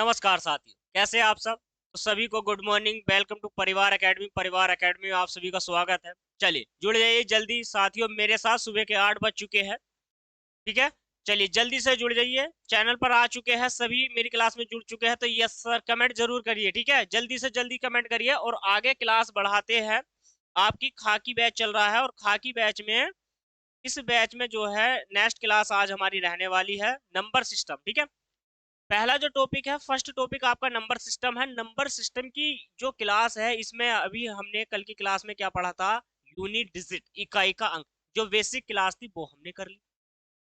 नमस्कार साथियों, कैसे हैं आप सब। तो सभी को गुड मॉर्निंग, वेलकम टू परिवार एकेडमी। परिवार एकेडमी में आप सभी का स्वागत है। चलिए जुड़ जाइए जल्दी साथियों मेरे साथ। सुबह के 8 बज चुके हैं, ठीक है। चलिए जल्दी से जुड़ जाइए। चैनल पर आ चुके हैं सभी, मेरी क्लास में जुड़ चुके हैं तो यस सर कमेंट जरूर करिए, ठीक है। जल्दी से जल्दी कमेंट करिए और आगे क्लास बढ़ाते हैं। आपकी खाकी बैच चल रहा है और खाकी बैच में इस बैच में जो है नेक्स्ट क्लास आज हमारी रहने वाली है नंबर सिस्टम, ठीक है। पहला जो टॉपिक है, फर्स्ट टॉपिक आपका नंबर सिस्टम है। नंबर सिस्टम की जो क्लास है इसमें अभी हमने कल की क्लास में क्या पढ़ा था, यूनिट डिजिट, इकाई का अंक। जो बेसिक क्लास थी वो हमने कर ली।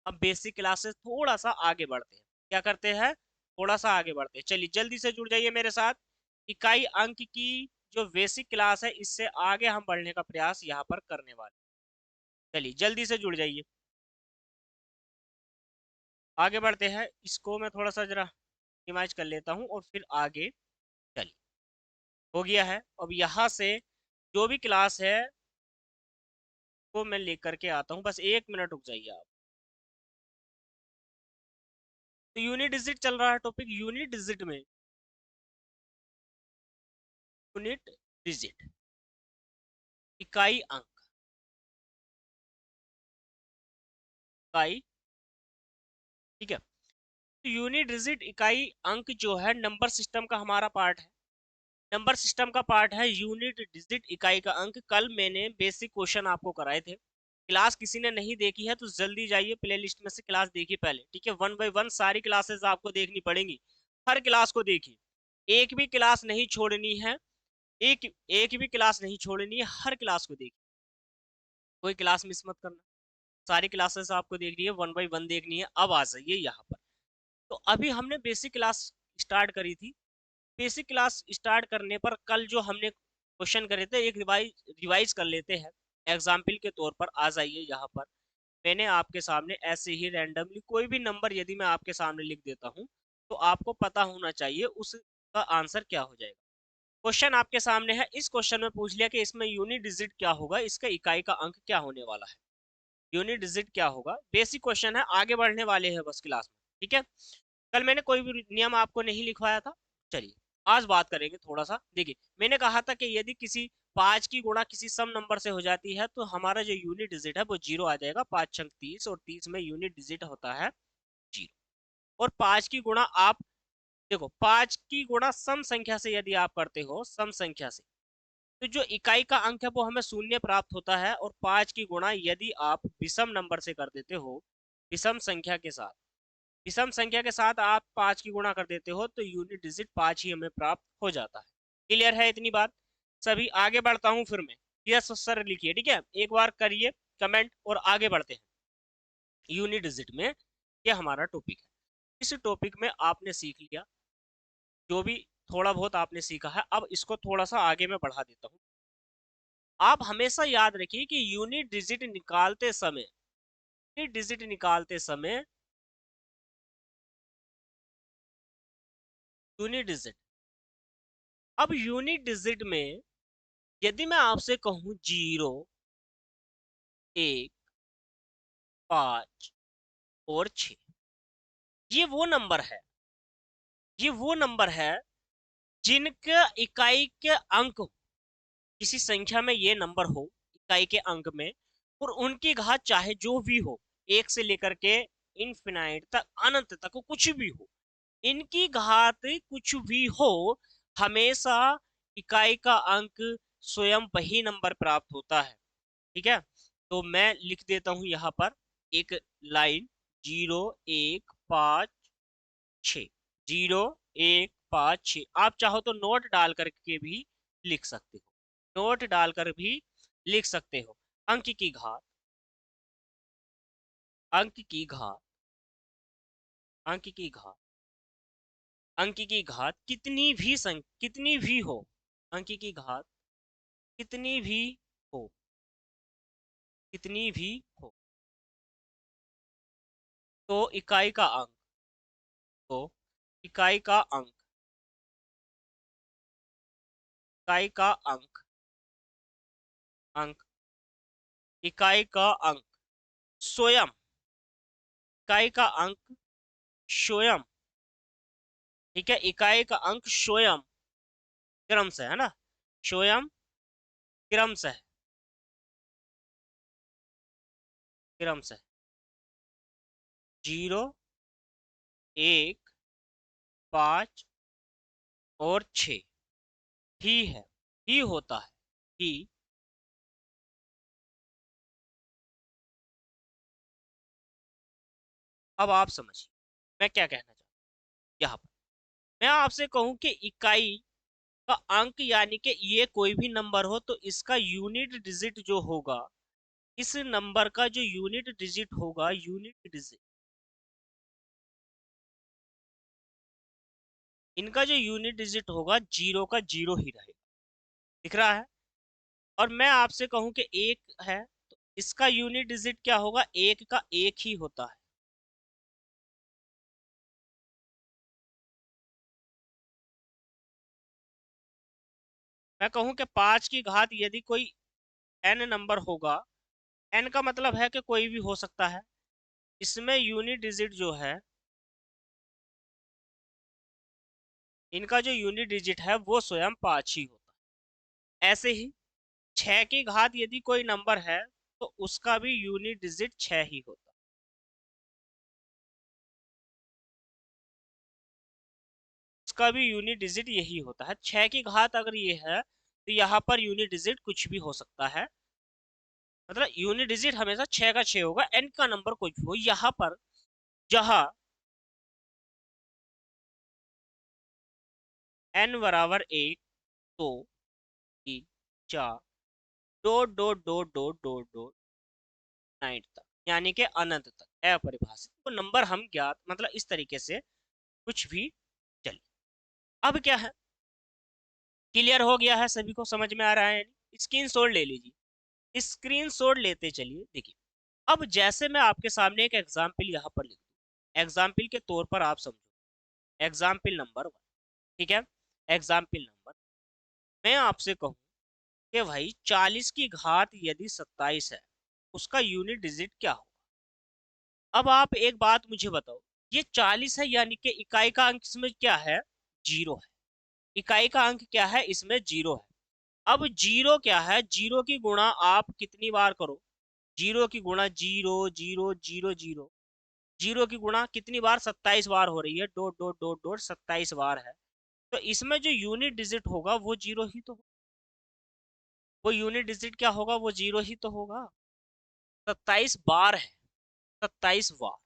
अब बेसिक क्लास से थोड़ा सा आगे बढ़ते हैं। क्या करते हैं, थोड़ा सा आगे बढ़ते हैं। चलिए जल्दी से जुड़ जाइए मेरे साथ। इकाई अंक की जो बेसिक क्लास है इससे आगे हम बढ़ने का प्रयास यहाँ पर करने वाले। चलिए जल्दी से जुड़ जाइए, आगे बढ़ते हैं। इसको मैं थोड़ा सा जरा इमेज कर लेता हूँ और फिर आगे चलिए। हो गया है। अब यहाँ से जो भी क्लास है वो मैं लेकर के आता हूँ, बस 1 मिनट रुक जाइए आप। तो यूनिट डिजिट चल रहा है टॉपिक। यूनिट डिजिट इकाई अंक, इकाई, ठीक है। तो यूनिट डिजिट इकाई अंक जो है नंबर सिस्टम का हमारा पार्ट है। नंबर सिस्टम का पार्ट है यूनिट डिजिट इकाई का अंक। कल मैंने बेसिक क्वेश्चन आपको कराए थे। क्लास किसी ने नहीं देखी है तो जल्दी जाइए प्लेलिस्ट में से क्लास देखिए पहले, ठीक है। 1 बाय 1 सारी क्लासेस आपको देखनी पड़ेंगी। हर क्लास को देखिए, एक भी क्लास नहीं छोड़नी है। एक एक भी क्लास नहीं छोड़नी है, हर क्लास को देखिए। कोई क्लास मिस मत करना। सारी क्लासेस आपको देखनी है, 1 बाय 1 देखनी है। अब आ जाइए यहाँ पर। तो अभी हमने बेसिक क्लास स्टार्ट करी थी। बेसिक क्लास स्टार्ट करने पर कल जो हमने क्वेश्चन करे थे एक रिवाइज कर लेते हैं। एग्जाम्पल के तौर पर आ जाइए यहाँ पर। मैंने आपके सामने ऐसे ही रैंडमली कोई भी नंबर यदि मैं आपके सामने लिख देता हूँ तो आपको पता होना चाहिए उसका आंसर क्या हो जाएगा। क्वेश्चन आपके सामने है। इस क्वेश्चन में पूछ लिया कि इसमें यूनिट डिजिट क्या होगा, इसका इकाई का अंक क्या होने वाला है। यूनिट डिजिट क्या होगा, बेसिक क्वेश्चन है, आगे बढ़ने वाले हैं बस क्लास में, ठीक है। कल मैंने कोई भी नियम आपको नहीं लिखवाया था। चलिए आज बात करेंगे थोड़ा सा। देखिए मैंने कहा था कि यदि किसी 5 की गुणा किसी सम नंबर से हो जाती है तो हमारा जो यूनिट डिजिट है वो 0 आ जाएगा। 5 छंग 30 और 30 में यूनिट डिजिट होता है 0। और 5 की गुणा आप देखो, 5 की गुणा सम संख्या से यदि आप करते हो, सम संख्या से, तो जो इकाई का अंक है वो हमें शून्य प्राप्त होता है। और 5 की गुणा यदि आप विषम नंबर से कर देते हो, विषम संख्या के साथ, विषम संख्या के साथ आप 5 की गुणा कर देते हो तो यूनिट डिजिट 5 ही हमें प्राप्त हो जाता है। क्लियर है इतनी बात। सभी आगे बढ़ता हूं फिर मैं। यस सर लिखिए, ठीक है। एक बार करिए कमेंट और आगे बढ़ते हैं। यूनिट डिजिट में ये हमारा टॉपिक है। इस टॉपिक में आपने सीख लिया जो भी थोड़ा बहुत आपने सीखा है। अब इसको थोड़ा सा आगे मैं बढ़ा देता हूँ। आप हमेशा याद रखिए कि यूनिट डिजिट निकालते समय, यूनिट डिजिट निकालते समय, यूनिट डिजिट, अब यूनिट डिजिट में यदि मैं आपसे कहूं 0, 1, 5 और 6, ये वो नंबर है, ये वो नंबर है जिनके इकाई के अंक, किसी संख्या में ये नंबर हो इकाई के अंक में, और उनकी घात चाहे जो भी हो, 1 से लेकर के इनफिनाइट तक, अनंत तक, कुछ भी हो, इनकी घात कुछ भी हो, हमेशा इकाई का अंक स्वयं वही नंबर प्राप्त होता है, ठीक है। तो मैं लिख देता हूं यहां पर एक लाइन, 0 1 5 6, 0 1 5 6। आप चाहो तो नोट डाल करके भी लिख सकते हो, नोट डालकर भी लिख सकते हो। अंक की घात, अंक की घात, अंक की घात, अंक की घात कितनी भी हो, अंक की घात कितनी भी हो, कितनी भी हो, तो इकाई का अंक, तो इकाई का अंक, इकाई का अंक, अंक, इकाई का अंक स्वयं, इकाई का अंक स्वयं ठीक है, इकाई का अंक स्वयं क्रमशः है ना, स्वयं क्रमशः, क्रमशः 0, 1, 5 और 6 ही है, ही होता है, ही। अब आप समझिए मैं क्या कहना चाहता हूँ यहाँ पर। मैं आपसे कहूं कि इकाई का अंक यानी कि ये कोई भी नंबर हो तो इसका यूनिट डिजिट जो होगा, इस नंबर का जो यूनिट डिजिट होगा, यूनिट डिजिट, इनका जो यूनिट डिजिट होगा जीरो का जीरो ही रहेगा, दिख रहा है। और मैं आपसे कहूं कि एक है तो इसका यूनिट डिजिट क्या होगा, एक का एक ही होता है। मैं कहूं कि 5 की घात यदि कोई n नंबर होगा, n का मतलब है कि कोई भी हो सकता है, इसमें यूनिट डिजिट जो है, इनका जो यूनिट डिजिट है वो स्वयं 5 ही होता है। ऐसे ही 6 की घात यदि कोई नंबर है तो उसका भी यूनिट डिजिट 6 ही होता है। उसका भी यूनिट डिजिट यही होता है। 6 की घात अगर ये है तो यहाँ पर यूनिट डिजिट कुछ भी हो सकता है, मतलब यूनिट डिजिट हमेशा 6 का 6 होगा, n का नंबर कुछ भी हो। यहाँ पर जहां n बराबर 1, 2, 3, 4, dot dot dot dot dot dot 9 तक, यानी कि अनंत तक अपरिभाषित, तो नंबर हम ज्ञात, मतलब इस तरीके से कुछ भी चले। अब क्या है, क्लियर हो गया है, सभी को समझ में आ रहा है? स्क्रीन शॉट ले लीजिए, स्क्रीन शॉट लेते चलिए। देखिए अब जैसे मैं आपके सामने एक एग्जाम्पल यहाँ पर लिख दूं, एग्जाम्पल के तौर पर आप समझो, एग्जाम्पल नंबर 1, ठीक है। एग्जाम्पल नंबर, मैं आपसे कहूँ कि भाई 40 की घात यदि 27 है, उसका यूनिट डिजिट क्या हो। अब आप एक बात मुझे बताओ, ये 40 है यानी कि इकाई का अंक इसमें क्या है, जीरो है। इकाई का अंक क्या है, इसमें जीरो है। अब जीरो क्या है, जीरो की गुणा आप कितनी बार करो, जीरो की गुणा zero zero zero zero, zero की गुणा कितनी बार, 27 बार हो रही है, डॉट डॉट डॉट डॉट 27 बार है। तो इसमें जो यूनिट डिजिट होगा वो जीरो ही तो, वो यूनिट डिजिट क्या होगा, वो जीरो ही तो होगा। 27 बार है, 27 बार,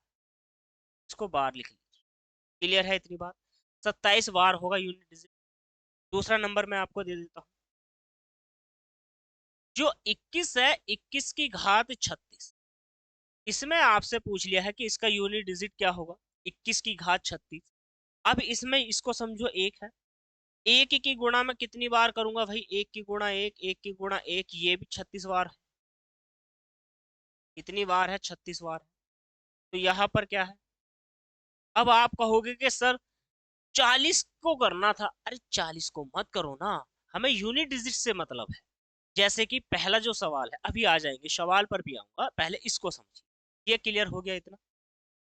इसको बार लिख लीजिए। क्लियर है इतनी बात, 27 बार होगा यूनिट डिजिट। दूसरा नंबर मैं आपको दे देता हूँ, जो 21 है, 21 की घात 36, इसमें आपसे पूछ लिया है कि इसका यूनिट डिजिट क्या होगा, 21 की घात 36। अब इसमें इसको समझो एक है, एक की गुणा में कितनी बार करूंगा भाई, एक की गुणा एक, एक की गुणा एक, ये भी 36 बार है। कितनी बार है, 36 बार है। तो यहाँ पर क्या है, अब आप कहोगे कि सर 40 को करना था, अरे 40 को मत करो ना, हमें यूनिट डिजिट से मतलब है। जैसे कि पहला जो सवाल है, अभी आ जाएंगे सवाल पर भी आऊंगा, पहले इसको समझिए। ये क्लियर हो गया इतना,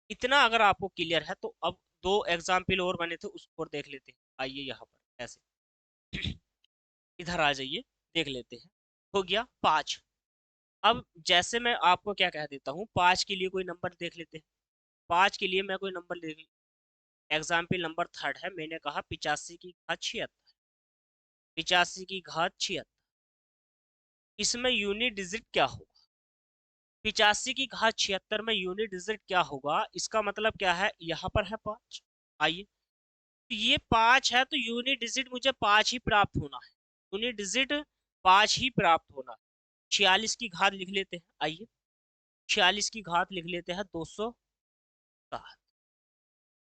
इतना अगर आपको क्लियर है तो अब दो एग्जाम्पल और बने थे उसको और देख लेते हैं। आइए यहाँ पर ऐसे इधर आ जाइए, देख लेते हैं। हो गया 5। अब जैसे मैं आपको क्या कह देता हूँ, 5 के लिए कोई नंबर देख लेते हैं। 5 के लिए मैं कोई नंबर ले, एग्जाम्पल नंबर थर्ड है, मैंने कहा 85 की घात 76, 85 की घात 76, इसमें यूनिट डिजिट क्या होगा, 85 की घात 76 में यूनिट डिजिट क्या होगा, इसका मतलब क्या है, यहाँ पर है 5। आइए, तो ये 5 है तो यूनिट डिजिट मुझे 5 ही प्राप्त होना है, यूनिट डिजिट 5 ही प्राप्त होना है। 46 की घात लिख लेते हैं, आइए 46 की घात लिख लेते हैं 207।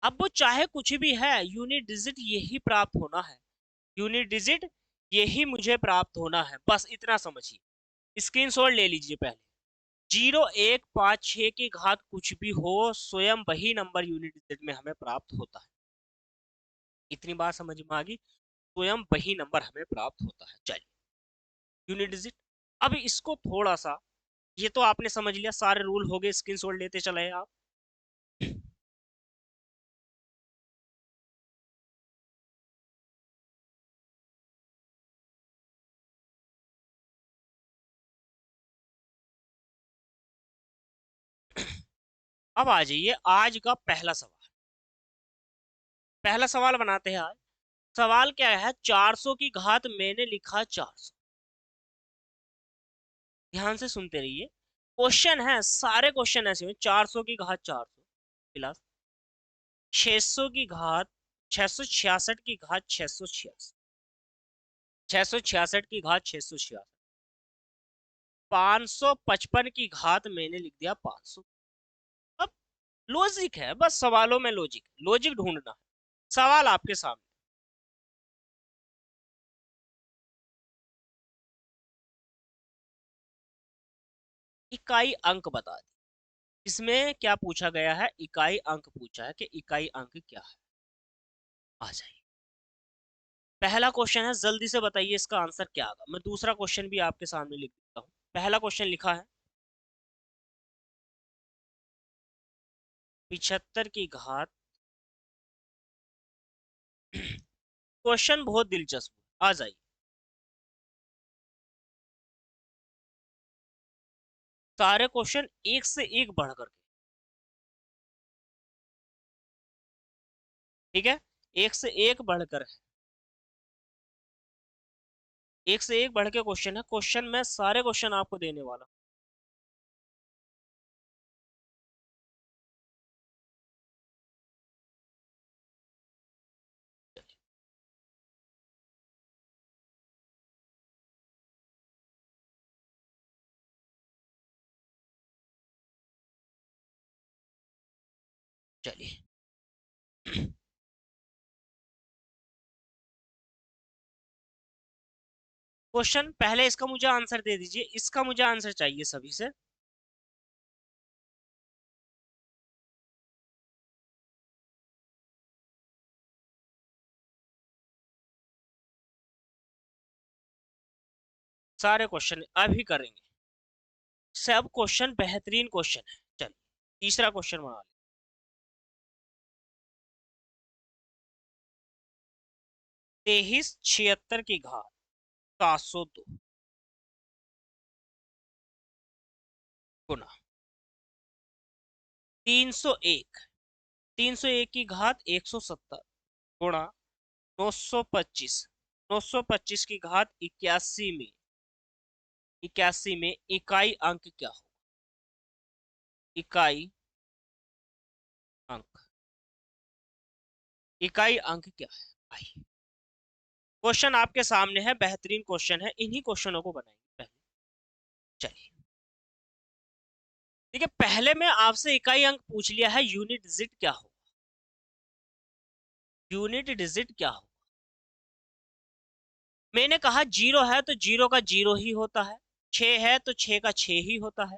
अब वो चाहे कुछ भी है, यूनिट डिजिट यही प्राप्त होना है, यूनिट डिजिट यही मुझे प्राप्त होना है, बस इतना समझिए। स्क्रीनशॉट ले लीजिए पहले, 0156 की घात कुछ भी हो, स्वयं वही नंबर यूनिट डिजिट में हमें प्राप्त होता है। इतनी बात समझ में आ गई, स्वयं वही नंबर हमें प्राप्त होता है। चलिए, यूनिट डिजिट, अब इसको थोड़ा सा, ये तो आपने समझ लिया, सारे रूल हो गए, स्क्रीनशॉट लेते चले आप। अब आ जाइए आज का पहला सवाल। पहला सवाल बनाते हैं आज। सवाल क्या है, 400 की घात मैंने लिखा 400। ध्यान से सुनते रहिए। क्वेश्चन है, सारे क्वेश्चन ऐसे हैं। 400 की घात 400 प्लस 600 की घात 666 की घात 666, 666 की घात 666, 555 की घात मैंने लिख दिया 500। अब लॉजिक है, बस सवालों में लॉजिक, लॉजिक ढूंढना है। सवाल आपके सामने, इकाई अंक बता दी। इसमें क्या पूछा गया है, इकाई अंक पूछा है कि इकाई अंक क्या है। आ जाइए, पहला क्वेश्चन है, जल्दी से बताइए इसका आंसर क्या होगा। मैं दूसरा क्वेश्चन भी आपके सामने लिख देता हूँ। पहला क्वेश्चन लिखा है 75 की घात। क्वेश्चन बहुत दिलचस्प, आ जाइए। सारे क्वेश्चन एक से एक बढ़ करके, ठीक है, एक से एक बढ़कर है, एक से एक बढ़ के क्वेश्चन है। क्वेश्चन में सारे क्वेश्चन आपको देने वाला। चलिए, क्वेश्चन पहले इसका मुझे आंसर दे दीजिए, इसका मुझे आंसर चाहिए सभी से। सारे क्वेश्चन अभी करेंगे, सब क्वेश्चन बेहतरीन क्वेश्चन है। चलिए, तीसरा क्वेश्चन बना ले। 2376 की घात 702 गुना 301, 301 की घात 170 गुणा 925, 925 की घात 81 में, 81 में इकाई अंक क्या हो। इकाई अंक, इकाई अंक क्या है भाई। क्वेश्चन आपके सामने है, बेहतरीन क्वेश्चन है, इन्हीं क्वेश्चनों को बनाएंगे पहले। चलिए, ठीक है, पहले मैं आपसे इकाई अंक पूछ लिया है, यूनिट डिजिट क्या हो। यूनिट डिजिट क्या हो, मैंने कहा जीरो है तो जीरो का जीरो ही होता है, 6 है तो 6 का 6 ही होता है,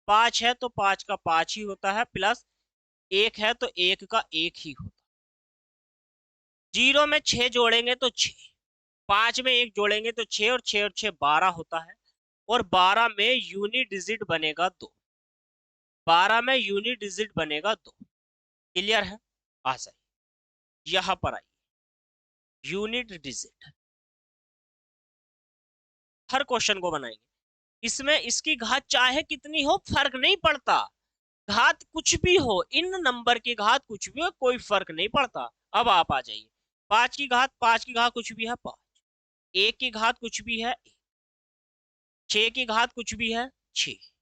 5 है तो 5 का 5 ही होता है, प्लस 1 है तो 1 का 1 ही होता है। जीरो में 6 जोड़ेंगे तो 6, 5 में 1 जोड़ेंगे तो 6, और 6 और 6 12 होता है, और 12 में यूनिट डिजिट बनेगा 2, 12 में यूनिट डिजिट बनेगा 2। क्लियर है, आ जाइए यहां पर आइए। यूनिट डिजिट हर क्वेश्चन को बनाएंगे। इसमें इसकी घात चाहे कितनी हो फर्क नहीं पड़ता, घात कुछ भी हो, इन नंबर की घात कुछ भी हो, कोई फर्क नहीं पड़ता। अब आप आ जाइए, 5 की घात, 5 की घात कुछ भी है 5, 1 की घात कुछ भी है 1, 6 की घात कुछ भी है 6,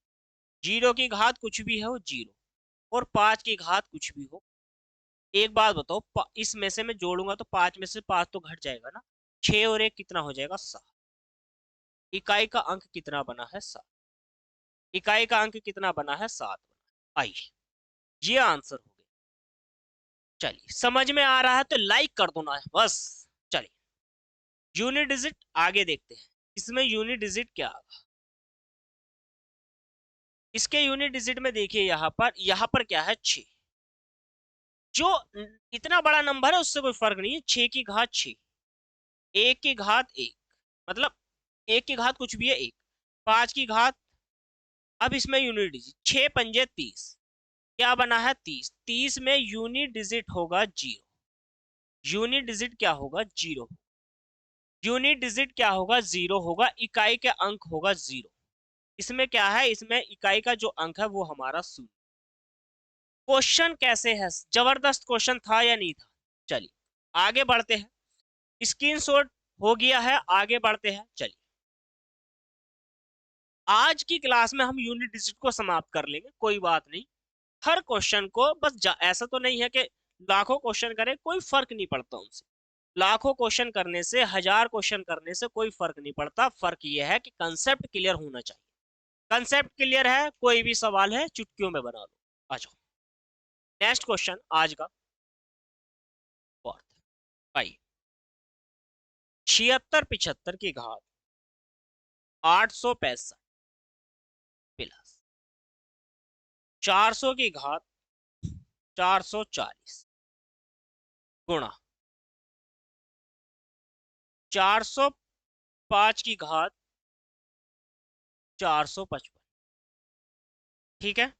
जीरो की घात कुछ भी है वो 0, और 5 की घात कुछ भी हो। एक बात बताओ, इसमें से मैं जोड़ूंगा तो 5 में से 5 तो घट जाएगा ना, 6 और 1 कितना हो जाएगा 7। इकाई का अंक कितना बना है 7, इकाई का अंक कितना बना है 7 बना। आइए, ये आंसर हो गया। चलिए, समझ में आ रहा है तो लाइक कर दो ना बस। चलिए, यूनिट डिजिट आगे देखते हैं। इसमें यूनिट डिजिट क्या आगा, इसके यूनिट डिजिट में देखिए, यहाँ पर क्या है 6। जो इतना बड़ा नंबर है उससे कोई फर्क नहीं है, 6 की घात 6, 1 की घात 1, मतलब 1 की घात कुछ भी है 1, 5 की घात। अब इसमें यूनिट डिजिट 6 पंजे 30, क्या बना है 30, 30 में यूनिट डिजिट होगा 0, यूनिट डिजिट क्या होगा 0, यूनिट डिजिट क्या होगा 0 होगा, इकाई के अंक होगा 0। इसमें क्या है, इसमें इकाई का जो अंक है वो हमारा 0। क्वेश्चन कैसे है, जबरदस्त क्वेश्चन था या नहीं था। चलिए आगे बढ़ते हैं, स्क्रीनशॉट हो गया है, आगे बढ़ते हैं। चलिए आज की क्लास में हम यूनिट डिजिट को समाप्त कर लेंगे, कोई बात नहीं। हर क्वेश्चन को बस ऐसा तो नहीं है कि लाखों क्वेश्चन करें, कोई फर्क नहीं पड़ता उनसे। लाखों क्वेश्चन करने से, 1000 क्वेश्चन करने से कोई फर्क नहीं पड़ता। फर्क यह है कि कंसेप्ट क्लियर होना चाहिए। कंसेप्ट क्लियर है, कोई भी सवाल है चुटकियों में बना लो। आ जाओ नेक्स्ट क्वेश्चन आज का। फोर्थ भाई, 76 75 की घात 865 प्लस 400 की घात 440 गुणा 405 की घात 455। ठीक है,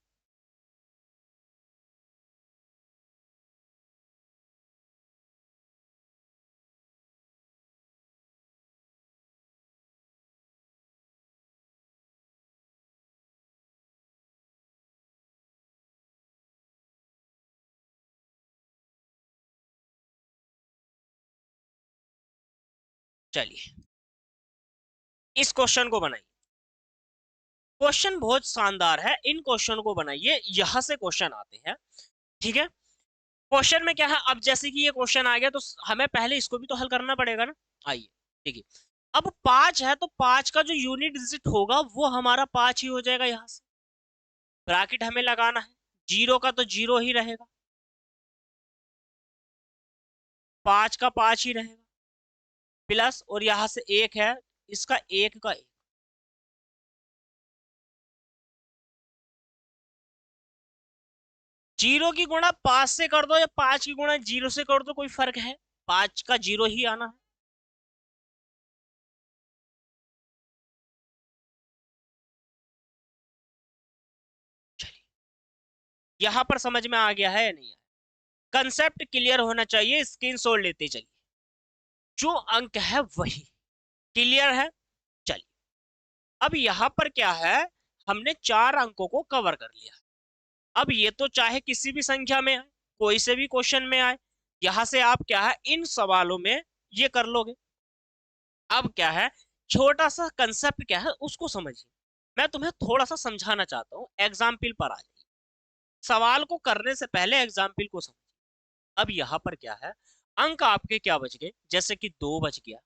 चलिए इस क्वेश्चन को बनाइए। क्वेश्चन बहुत शानदार है, इन क्वेश्चन को बनाइए, यहां से क्वेश्चन आते हैं। ठीक है, क्वेश्चन में क्या है, अब जैसे कि ये क्वेश्चन आ गया तो हमें पहले इसको भी तो हल करना पड़ेगा ना। आइए देखिए, अब 5 है तो 5 का जो यूनिट डिजिट होगा वो हमारा 5 ही हो जाएगा। यहां से ब्रैकेट हमें लगाना है, 0 का तो 0 ही रहेगा, 5 का 5 ही रहेगा, प्लस और यहां से 1 है, इसका 1 का 1। जीरो की गुणा 5 से कर दो या 5 की गुणा 0 से कर दो, कोई फर्क है, 5 का 0 ही आना है। चलिए यहां पर समझ में आ गया है या नहीं? कंसेप्ट क्लियर होना चाहिए, स्क्रीनशॉट लेते चलिए। जो अंक है वही क्लियर है। चलिए अब यहां पर क्या है, हमने 4 अंकों को कवर कर लिया। अब ये तो चाहे किसी भी संख्या में आए, कोई से भी क्वेश्चन में आए, यहां से आप क्या है इन सवालों में ये कर लोगे। अब क्या है, छोटा सा कंसेप्ट क्या है उसको समझिए। मैं तुम्हें थोड़ा सा समझाना चाहता हूँ, एग्जाम्पल पर आ जाइए। सवाल को करने से पहले एग्जाम्पल को समझिए। अब यहाँ पर क्या है, अंक आपके क्या बच गए, जैसे कि 2 बच गया,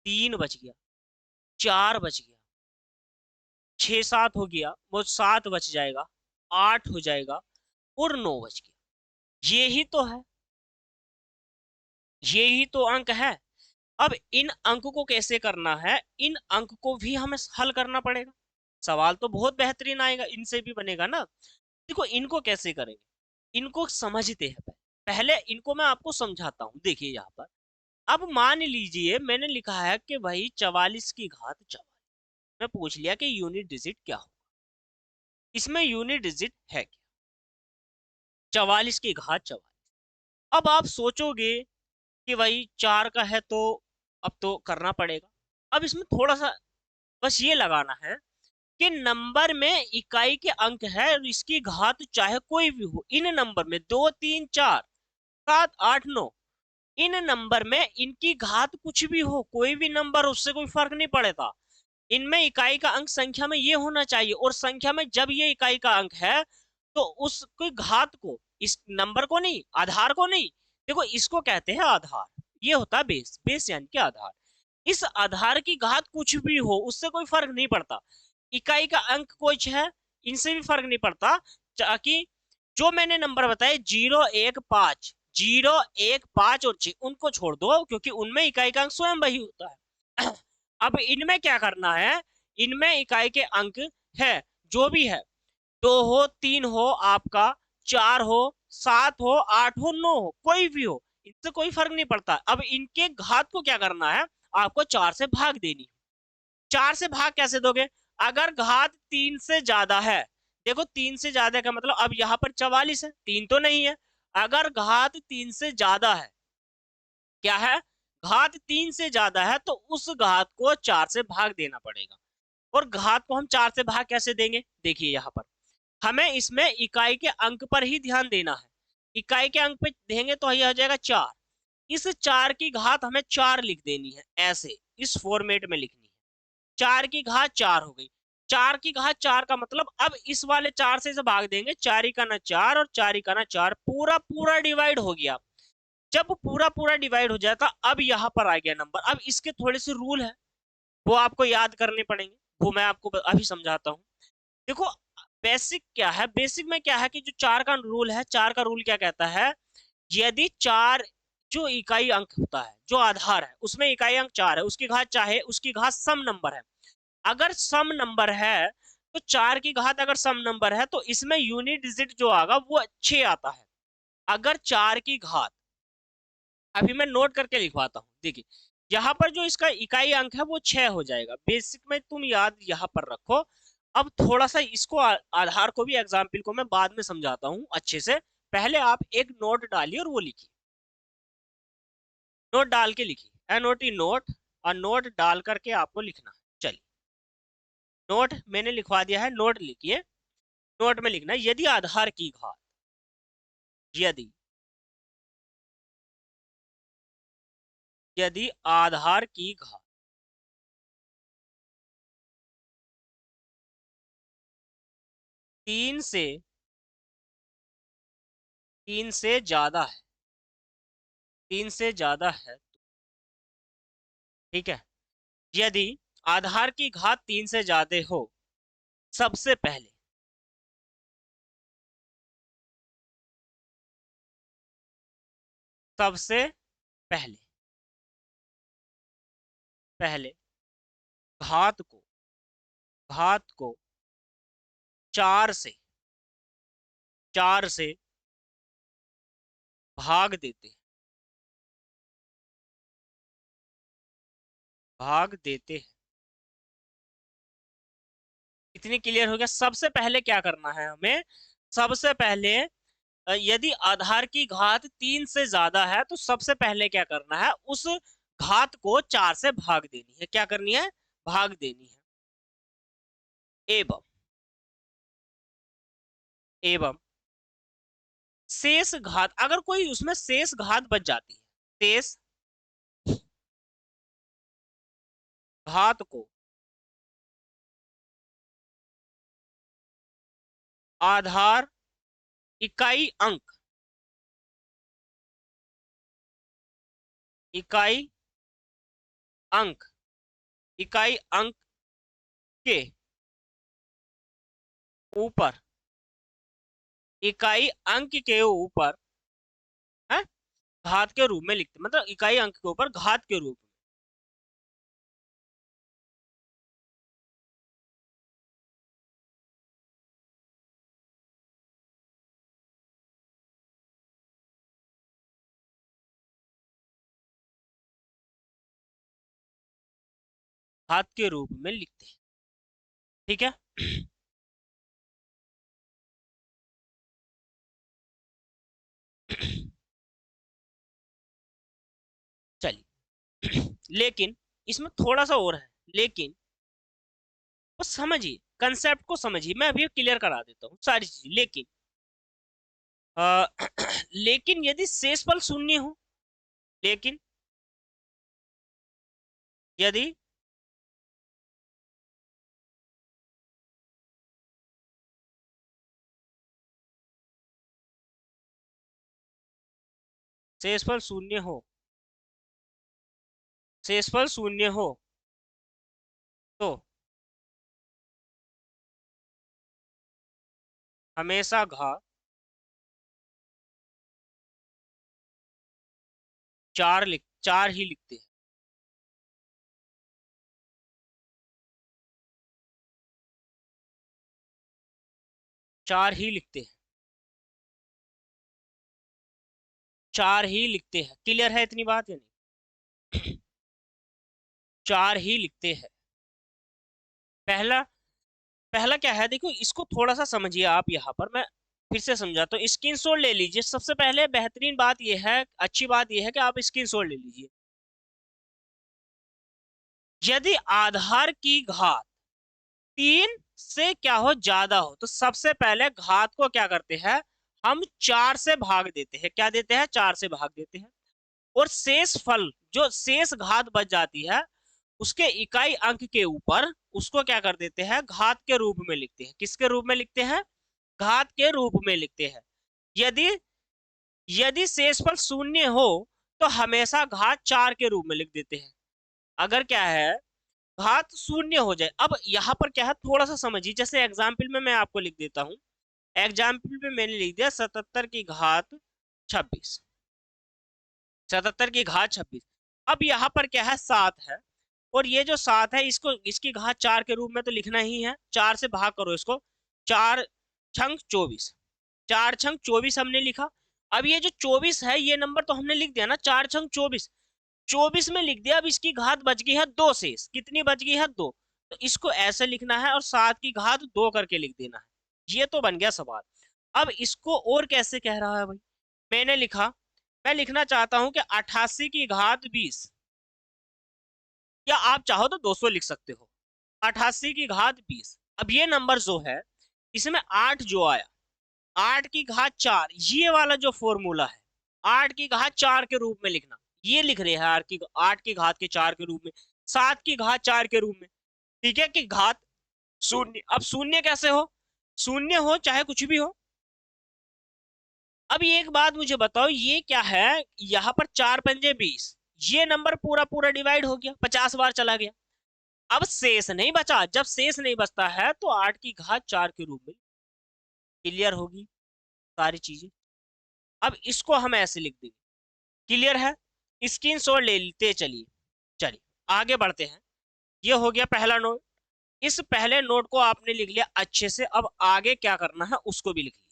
3 बच गया, 4 बच गया, 6 7 हो गया, वो 7 बच जाएगा, 8 हो जाएगा और 9 बच गया। ये ही तो है, ये ही तो अंक है। अब इन अंक को कैसे करना है, इन अंक को भी हमें हल करना पड़ेगा। सवाल तो बहुत बेहतरीन आएगा, इनसे भी बनेगा ना। देखो इनको कैसे करेंगे, इनको समझते हैं। पहले इनको मैं आपको समझाता हूँ। देखिए यहाँ पर, अब मान लीजिए मैंने लिखा है कि भाई 44 की घात 44। मैं पूछ लिया कि यूनिट डिजिट क्या हो, इसमें यूनिट डिजिट है क्या, 44 की घात 44। अब आप सोचोगे कि भाई 4 का है तो अब तो करना पड़ेगा। अब इसमें थोड़ा सा बस ये लगाना है कि नंबर में इकाई के अंक है और इसकी घात चाहे कोई भी हो, इन नंबर में 2 3 4 7 8 9, इन नंबर में इनकी घात कुछ भी हो, कोई भी नंबर, उससे कोई फर्क नहीं पड़ेगा। इनमें इकाई का अंक संख्या में ये होना चाहिए, और संख्या में जब ये इकाई का अंक है तो उसकी घात को, इस नंबर को नहीं, आधार को नहीं, देखो इसको कहते हैं आधार, ये होता है बेस, बेस यानी कि आधार। इस आधार की घात कुछ भी हो उससे कोई फर्क नहीं पड़ता, इकाई का अंक कुछ है इनसे भी फर्क नहीं पड़ता। ताकि जो मैंने नंबर बताए 0 1 5, 0 1 5 और 6 उनको छोड़ दो, क्योंकि उनमें इकाई का अंक स्वयं वही होता है। अब इनमें क्या करना है, इनमें इकाई के अंक है जो भी है, 2 हो 3 हो आपका, 4 हो 7 हो 8 हो 9 हो, कोई भी हो, इससे कोई फर्क नहीं पड़ता। अब इनके घात को क्या करना है, आपको 4 से भाग देनी। 4 से भाग कैसे दोगे, अगर घात 3 से ज्यादा है, देखो 3 से ज्यादा का मतलब अब यहाँ पर 44 है, 3 तो नहीं है। अगर घात 3 से ज्यादा है, क्या है, घात 3 से ज्यादा है, तो उस घात को 4 से भाग देना पड़ेगा। और घात को हम 4 से भाग कैसे देंगे, देखिए यहाँ पर हमें इसमें इकाई के अंक पर ही ध्यान देना है। इकाई के अंक पे देंगे तो यह आ जाएगा 4। इस 4 की घात हमें 4 लिख देनी है, ऐसे इस फॉर्मेट में लिखनी है। 4 की घात 4 हो गई। 4 की घात 4 का मतलब अब इस वाले 4 से इसे भाग देंगे, 4 का ना 4 और 4 का ना 4, पूरा पूरा डिवाइड हो गया। जब पूरा पूरा डिवाइड हो जाता, अब यहाँ पर आ गया नंबर। अब इसके थोड़े से रूल है, वो आपको याद करने पड़ेंगे, वो मैं आपको अभी समझाता हूँ। देखो बेसिक क्या है, बेसिक में क्या है कि जो 4 का रूल है, 4 का रूल क्या कहता है, यदि 4 जो इकाई अंक होता है, जो आधार है उसमें इकाई अंक 4 है, उसकी घात चाहे उसकी घात सम नंबर है। अगर सम नंबर है तो 4 की घात अगर सम नंबर है तो इसमें यूनिट डिजिट जो आएगा वो 6 आता है। अगर 4 की घात, अभी मैं नोट करके लिखवाता हूँ, देखिए यहाँ पर जो इसका इकाई अंक है वो 6 हो जाएगा। बेसिक में तुम याद यहाँ पर रखो। अब थोड़ा सा इसको आधार को भी, एग्जाम्पल को मैं बाद में समझाता हूँ अच्छे से। पहले आप एक नोट डालिए और वो लिखिए, नोट डाल के लिखिए, NOT नोट, और नोट डाल करके आपको लिखना। चलिए नोट मैंने लिखवा दिया है, नोट लिखिए। नोट में लिखना, यदि आधार की घात, यदि यदि आधार की घात 3 से ज्यादा है, 3 से ज्यादा है, ठीक है। यदि आधार की घात 3 से ज्यादा हो, सबसे पहले सबसे पहले पहले घात को घात को 4 से भाग देते हैं, भाग देते हैं। इतनी क्लियर हो गया। सबसे पहले क्या करना है हमें, सबसे पहले यदि आधार की घात 3 से ज्यादा है तो सबसे पहले क्या करना है, उस घात को 4 से भाग देनी है। क्या करनी है, भाग देनी है। एवं एवं शेष घात, अगर कोई उसमें शेष घात बच जाती है, शेष घात को आधार इकाई अंक इकाई अंक इकाई अंक के ऊपर, इकाई अंक के ऊपर है, घात के रूप में लिखते, मतलब इकाई अंक के ऊपर घात के रूप में। घात के रूप में लिखते हैं, ठीक है। चलिए लेकिन इसमें थोड़ा सा और है, लेकिन वो समझिए, कंसेप्ट को समझिए, मैं अभी क्लियर करा देता हूँ सारी चीज। लेकिन आ, लेकिन यदि शेषफल शून्य हो, लेकिन यदि शेषफल शून्य हो, शेषफल शून्य हो तो हमेशा घात 4 ही लिखते हैं। 4 ही लिखते हैं, 4 ही लिखते हैं। क्लियर है इतनी बात या नहीं? 4 ही लिखते हैं। पहला पहला क्या है, देखो इसको थोड़ा सा समझिए आप। यहाँ पर मैं फिर से समझाता हूँ, स्क्रीनशॉट ले लीजिए। सबसे पहले बेहतरीन बात यह है, अच्छी बात यह है कि आप स्क्रीनशॉट ले लीजिए। यदि आधार की घात 3 से क्या हो, ज्यादा हो, तो सबसे पहले घात को क्या करते हैं, हम 4 से भाग देते हैं। क्या देते हैं, 4 से भाग देते हैं। और शेष फल, जो शेष घात बच जाती है, उसके इकाई अंक के ऊपर उसको क्या कर देते हैं, घात के रूप में लिखते हैं। किसके रूप में लिखते हैं, घात के रूप में लिखते हैं। यदि यदि शेषफल शून्य हो तो हमेशा घात 4 के रूप में लिख देते हैं। अगर क्या है, घात शून्य हो जाए, अब यहाँ पर क्या है, थोड़ा सा समझिए। जैसे एग्जाम्पल में मैं आपको लिख देता हूँ। एग्जाम्पल में मैंने लिख दिया 77 की घात 26, 77 की घात 26। अब यहाँ पर क्या है, 7 है, और ये जो 7 है इसको, इसकी घात 4 के रूप में तो लिखना ही है। 4 से भाग करो इसको, 4 छंग 24, 4 छंग 24 हमने लिखा। अब ये जो 24 है, ये नंबर तो हमने लिख दिया ना, 4 छंग 24, 24 में लिख दिया। अब इसकी घात बच गई है 2 शेष, कितनी बच गई है, 2। तो इसको ऐसे लिखना है और 7 की घात 2 करके लिख देना है। ये तो बन गया सवाल। अब इसको और कैसे कह रहा है भाई, मैंने लिखा, मैं लिखना चाहता हूं कि 88 की घात 20, या आप चाहो तो 200 लिख सकते हो। 88 की घात 20। अब ये नंबर जो है, इसमें 8 जो आया, 8 की घात 4, ये वाला जो फॉर्मूला है, 8 की घात 4 के रूप में लिखना, ये लिख रहे हैं 8 की घात के 4 के रूप में, 7 की घात 4 के रूप में। ठीक है, कि घात शून्य। अब शून्य कैसे हो, शून्य हो चाहे कुछ भी हो। अब ये एक बात मुझे बताओ, ये क्या है, यहाँ पर 4 पंजे 20, ये नंबर पूरा पूरा डिवाइड हो गया, 50 बार चला गया। अब शेष नहीं बचा, जब शेष नहीं बचता है तो 8 की घात 4 के रूप में क्लियर होगी सारी चीजें। अब इसको हम ऐसे लिख देंगे, क्लियर है, स्क्रीनशॉट ले लेते चलिए। चलिए आगे बढ़ते हैं। ये हो गया पहला नोट। इस पहले नोट को आपने लिख लिया अच्छे से, अब आगे क्या करना है उसको भी लिख लीजिए।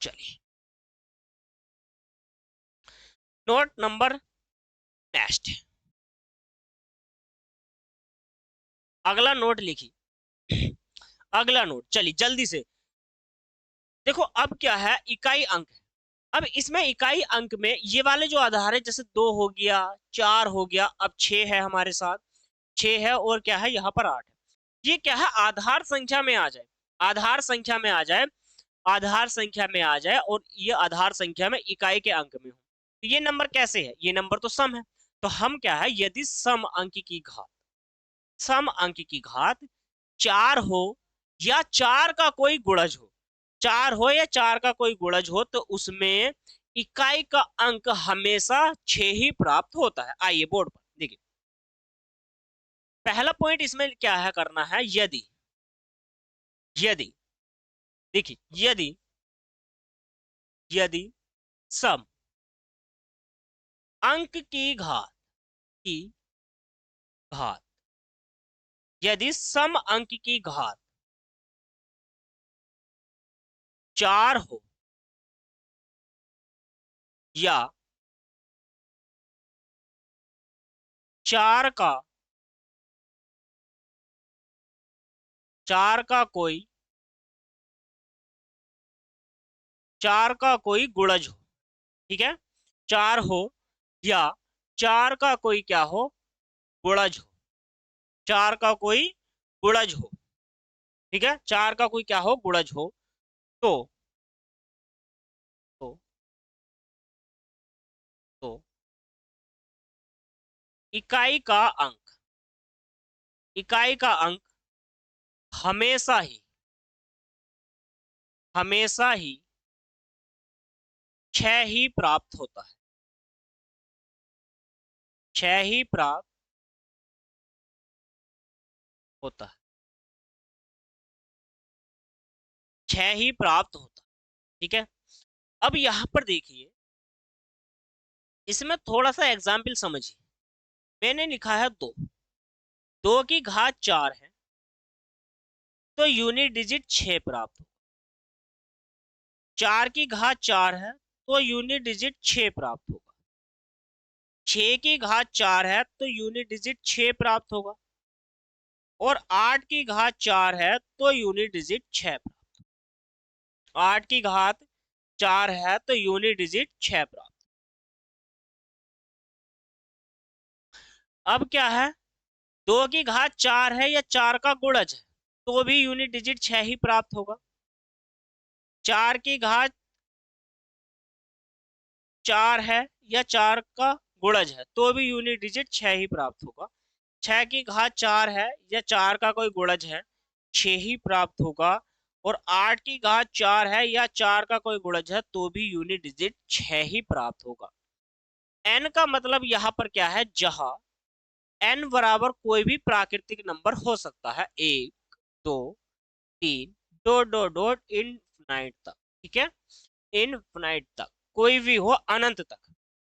चलिए नोट नंबर नेक्स्ट, अगला नोट लिखिए। अगला नोट चलिए जल्दी से देखो। अब क्या है, इकाई अंक। अब इसमें इकाई अंक में ये वाले जो आधार है, जैसे 2 हो गया, 4 हो गया, अब 6 है हमारे साथ, 6 है, और क्या है यहाँ पर 8 है। ये क्या है, आधार संख्या में आ जाए, आधार संख्या में आ जाए, आधार संख्या में आ जाए, और ये आधार संख्या में इकाई के अंक में हो। तो ये नंबर कैसे है, ये नंबर तो सम है। तो हम क्या है, यदि सम अंक की घात, सम अंक की घात 4 हो या 4 का कोई गुणज हो, 4 हो या 4 का कोई गुणज हो, तो उसमें इकाई का अंक हमेशा 6 ही प्राप्त होता है। आइए बोर्ड पर देखिए, पहला पॉइंट इसमें क्या है करना है, यदि, यदि देखिए, यदि, यदि सम अंक की घात, की घात, यदि सम अंक की घात 4 हो या 4 का, 4 का कोई, 4 का कोई गुणज हो, ठीक है, 4 हो या 4 का कोई क्या हो, गुणज हो, 4 का कोई गुणज हो, ठीक है, 4 का कोई क्या हो, गुणज हो, तो तो तो इकाई का अंक, इकाई का अंक हमेशा ही, हमेशा ही 6 ही प्राप्त होता है, 6 ही प्राप्त होता है, 6 ही प्राप्त होता है, ठीक है। अब यहां पर देखिए, इसमें थोड़ा सा एग्जाम्पल समझिए। मैंने लिखा है 2, 2 की घात 4 है, तो यूनिट डिजिट 6 प्राप्त हो। 4 की घात 4 है, तो यूनिट डिजिट 6 प्राप्त होगा। 6 की घात 4 है, तो यूनिट डिजिट 6 प्राप्त होगा। और 8 की घात 4 है, तो यूनिट डिजिट 6 प्राप्त। 8 की घात 4 है, तो यूनिट डिजिट 6 प्राप्त। अब क्या है, 2 की घात 4 है या 4 का गुणज है तो भी यूनिट डिजिट 6 ही प्राप्त होगा। 4 की घात 4 है या 4 का गुणज है तो भी यूनिट डिजिट 6 ही प्राप्त होगा। 6 की घात 4 है या 4 का कोई गुणज है 6 ही प्राप्त होगा। और 8 की घात 4 है या 4 का कोई गुणज है तो भी यूनिट डिजिट 6 ही प्राप्त होगा। n का मतलब यहाँ पर क्या है, जहां n बराबर कोई भी प्राकृतिक नंबर हो सकता है, 1 2 3 डॉट डॉट डॉट इनफिनाइट तक, ठीक है, इनफिनाइट तक, कोई भी हो, अनंत तक।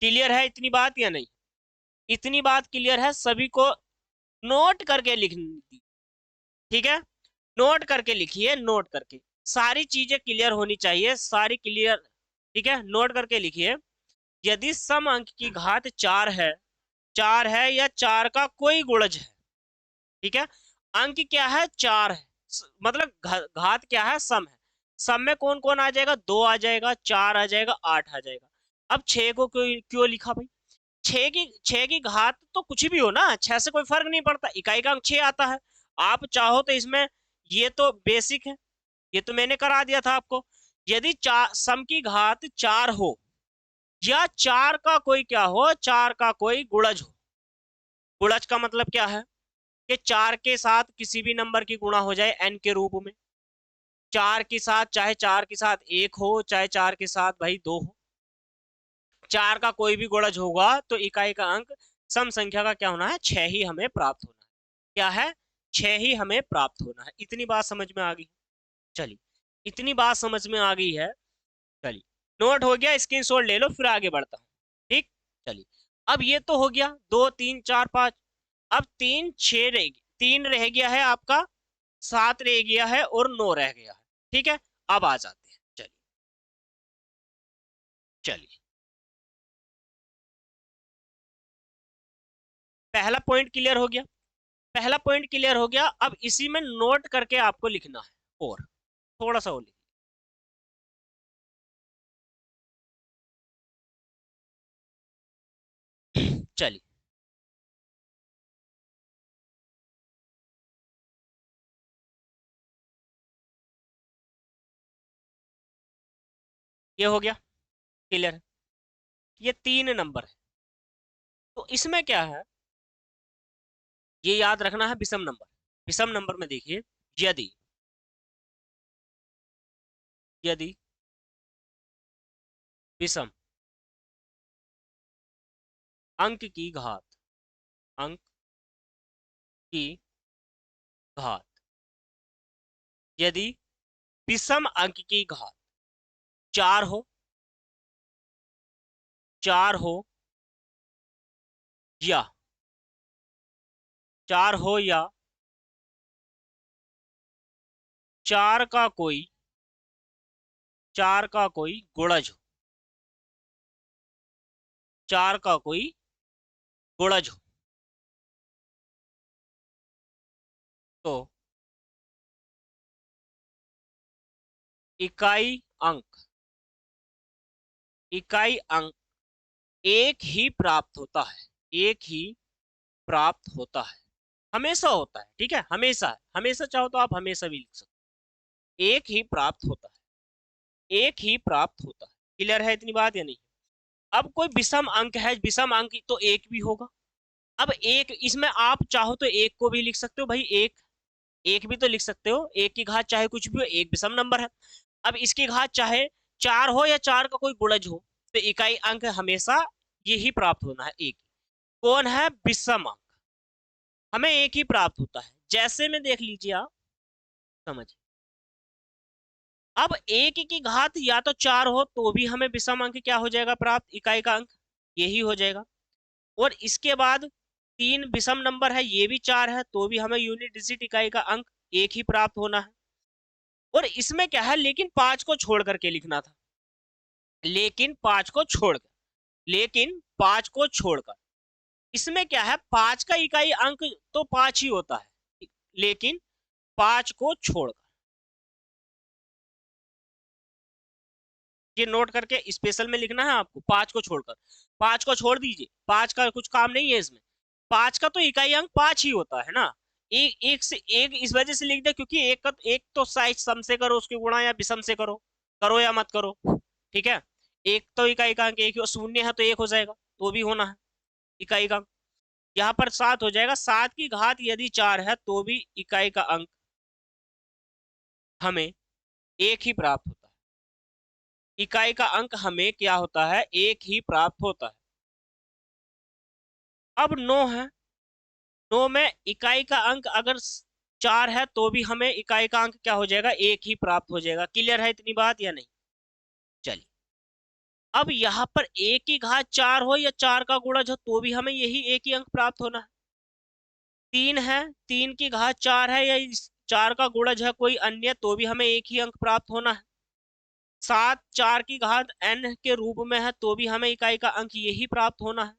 क्लियर है इतनी बात या नहीं? इतनी बात क्लियर है सभी को? नोट करके लिखनी, ठीक है, नोट करके लिखिए, नोट करके सारी चीजें क्लियर होनी चाहिए, सारी क्लियर, ठीक है, नोट करके लिखिए। यदि सम अंक की घात 4 है, 4 है या 4 का कोई गुणज है, ठीक है, अंक क्या है, 4 है, मतलब घात क्या है, सम है। सम में कौन कौन आ जाएगा, 2 आ जाएगा, 4 आ जाएगा, 8 आ जाएगा। अब 6 को क्यों क्यों लिखा भाई? 6 की घात तो कुछ भी हो ना, 6 से कोई फर्क नहीं पड़ता, इकाई का अंक 6 आता है। आप चाहो तो इसमें, ये तो बेसिक है, ये तो मैंने करा दिया था आपको। यदि सम की घात 4 हो या 4 का कोई क्या हो, 4 का कोई गुणज हो। गुणज का मतलब क्या है कि 4 के साथ किसी भी नंबर की गुणा हो जाए n के रूप में। 4 के साथ, चाहे 4 के साथ 1 हो, चाहे 4 के साथ भाई 2 हो, 4 का कोई भी गुणज होगा तो इकाई का अंक सम संख्या का क्या होना है, 6 ही हमें प्राप्त होना है। क्या है, 6 ही हमें प्राप्त होना है। इतनी बात समझ में आ गई? चलिए, इतनी बात समझ में आ गई है। चलिए, नोट हो गया, स्क्रीनशॉट ले लो, फिर आगे बढ़ता हूँ। ठीक, चलिए, अब ये तो हो गया 2 3 4 5। अब 3 6 रह गया, 3 रह गया है आपका, 7 रह गया है और 9 रह गया है। ठीक है, अब आ जाते हैं। चलिए चलिए, पहला पॉइंट क्लियर हो गया, पहला पॉइंट क्लियर हो गया। अब इसी में नोट करके आपको लिखना है, और थोड़ा सा और चलिए, ये हो गया क्लियर है। ये 3 नंबर है, तो इसमें क्या है, ये याद रखना है, विषम नंबर। विषम नंबर में देखिए, यदि यदि विषम अंक की घात, अंक की घात, यदि विषम अंक की घात 4 हो, 4 हो या 4 हो या 4 का कोई, 4 का कोई गुणज हो, 4 का कोई गुणज हो, तो इकाई अंक, इकाई अंक एक ही प्राप्त होता है, एक ही प्राप्त होता है, हमेशा होता है, ठीक है, हमेशा है, हमेशा चाहो तो आप हमेशा भी लिख सकते हो, एक ही प्राप्त होता है, एक ही प्राप्त होता है। क्लियर है इतनी बात या नहीं? अब कोई विषम अंक है, विषम अंक तो एक भी होगा। अब एक, इसमें आप चाहो तो एक को भी लिख सकते हो भाई, एक, एक भी तो लिख सकते हो, एक की घात चाहे कुछ भी हो, एक विषम नंबर है। अब इसकी घात चाहे 4 हो या 4 का कोई गुणज हो, तो इकाई अंक हमेशा यही प्राप्त होना है, एक। कौन है, विषम अंक, हमें एक ही प्राप्त होता है। जैसे में देख लीजिए आप, समझ, अब एक की घात या तो 4 हो तो भी हमें विषम अंक क्या हो जाएगा प्राप्त, इकाई का अंक यही हो जाएगा। और इसके बाद 3 विषम नंबर है, ये भी 4 है तो भी हमें यूनिट डिजिट इकाई का अंक एक ही प्राप्त होना है। और इसमें क्या है, लेकिन 5 को छोड़ करके लिखना था, लेकिन 5 को छोड़कर, लेकिन 5 को छोड़कर, इसमें क्या है, 5 का इकाई अंक तो 5 ही होता है, लेकिन 5 को छोड़कर, ये नोट करके स्पेशल में लिखना है आपको, 5 को छोड़कर, 5 को छोड़ दीजिए, 5 का कुछ काम नहीं है इसमें। 5 का तो इकाई अंक 5 ही होता है ना। एक से एक इस वजह से लिख दे क्योंकि एक तो साइज सम से करो उसकी गुणा या विषम से करो, करो या मत करो, ठीक है। एक तो इकाई का अंक एक ही, शून्य है तो एक हो जाएगा, तो भी होना है इकाई का अंक। यहाँ पर 7 हो जाएगा, 7 की घात यदि 4 है तो भी इकाई का अंक हमें एक ही प्राप्त होता है। इकाई का अंक हमें क्या होता है, एक ही प्राप्त होता है। अब 9 है, 9 में इकाई का अंक अगर 4 है तो भी हमें इकाई का अंक क्या हो जाएगा, एक ही प्राप्त हो जाएगा। क्लियर है इतनी बात या नहीं? चलिए, अब यहाँ पर एक की घात 4 हो या 4 का गुणज हो तो भी हमें यही एक ही अंक प्राप्त होना है। 3 है, 3 की घात 4 है या इस 4 का गुणज है कोई अन्य तो भी हमें एक ही अंक प्राप्त होना है। 7 4 की घात n के रूप में है तो भी हमें इकाई का अंक यही प्राप्त होना है।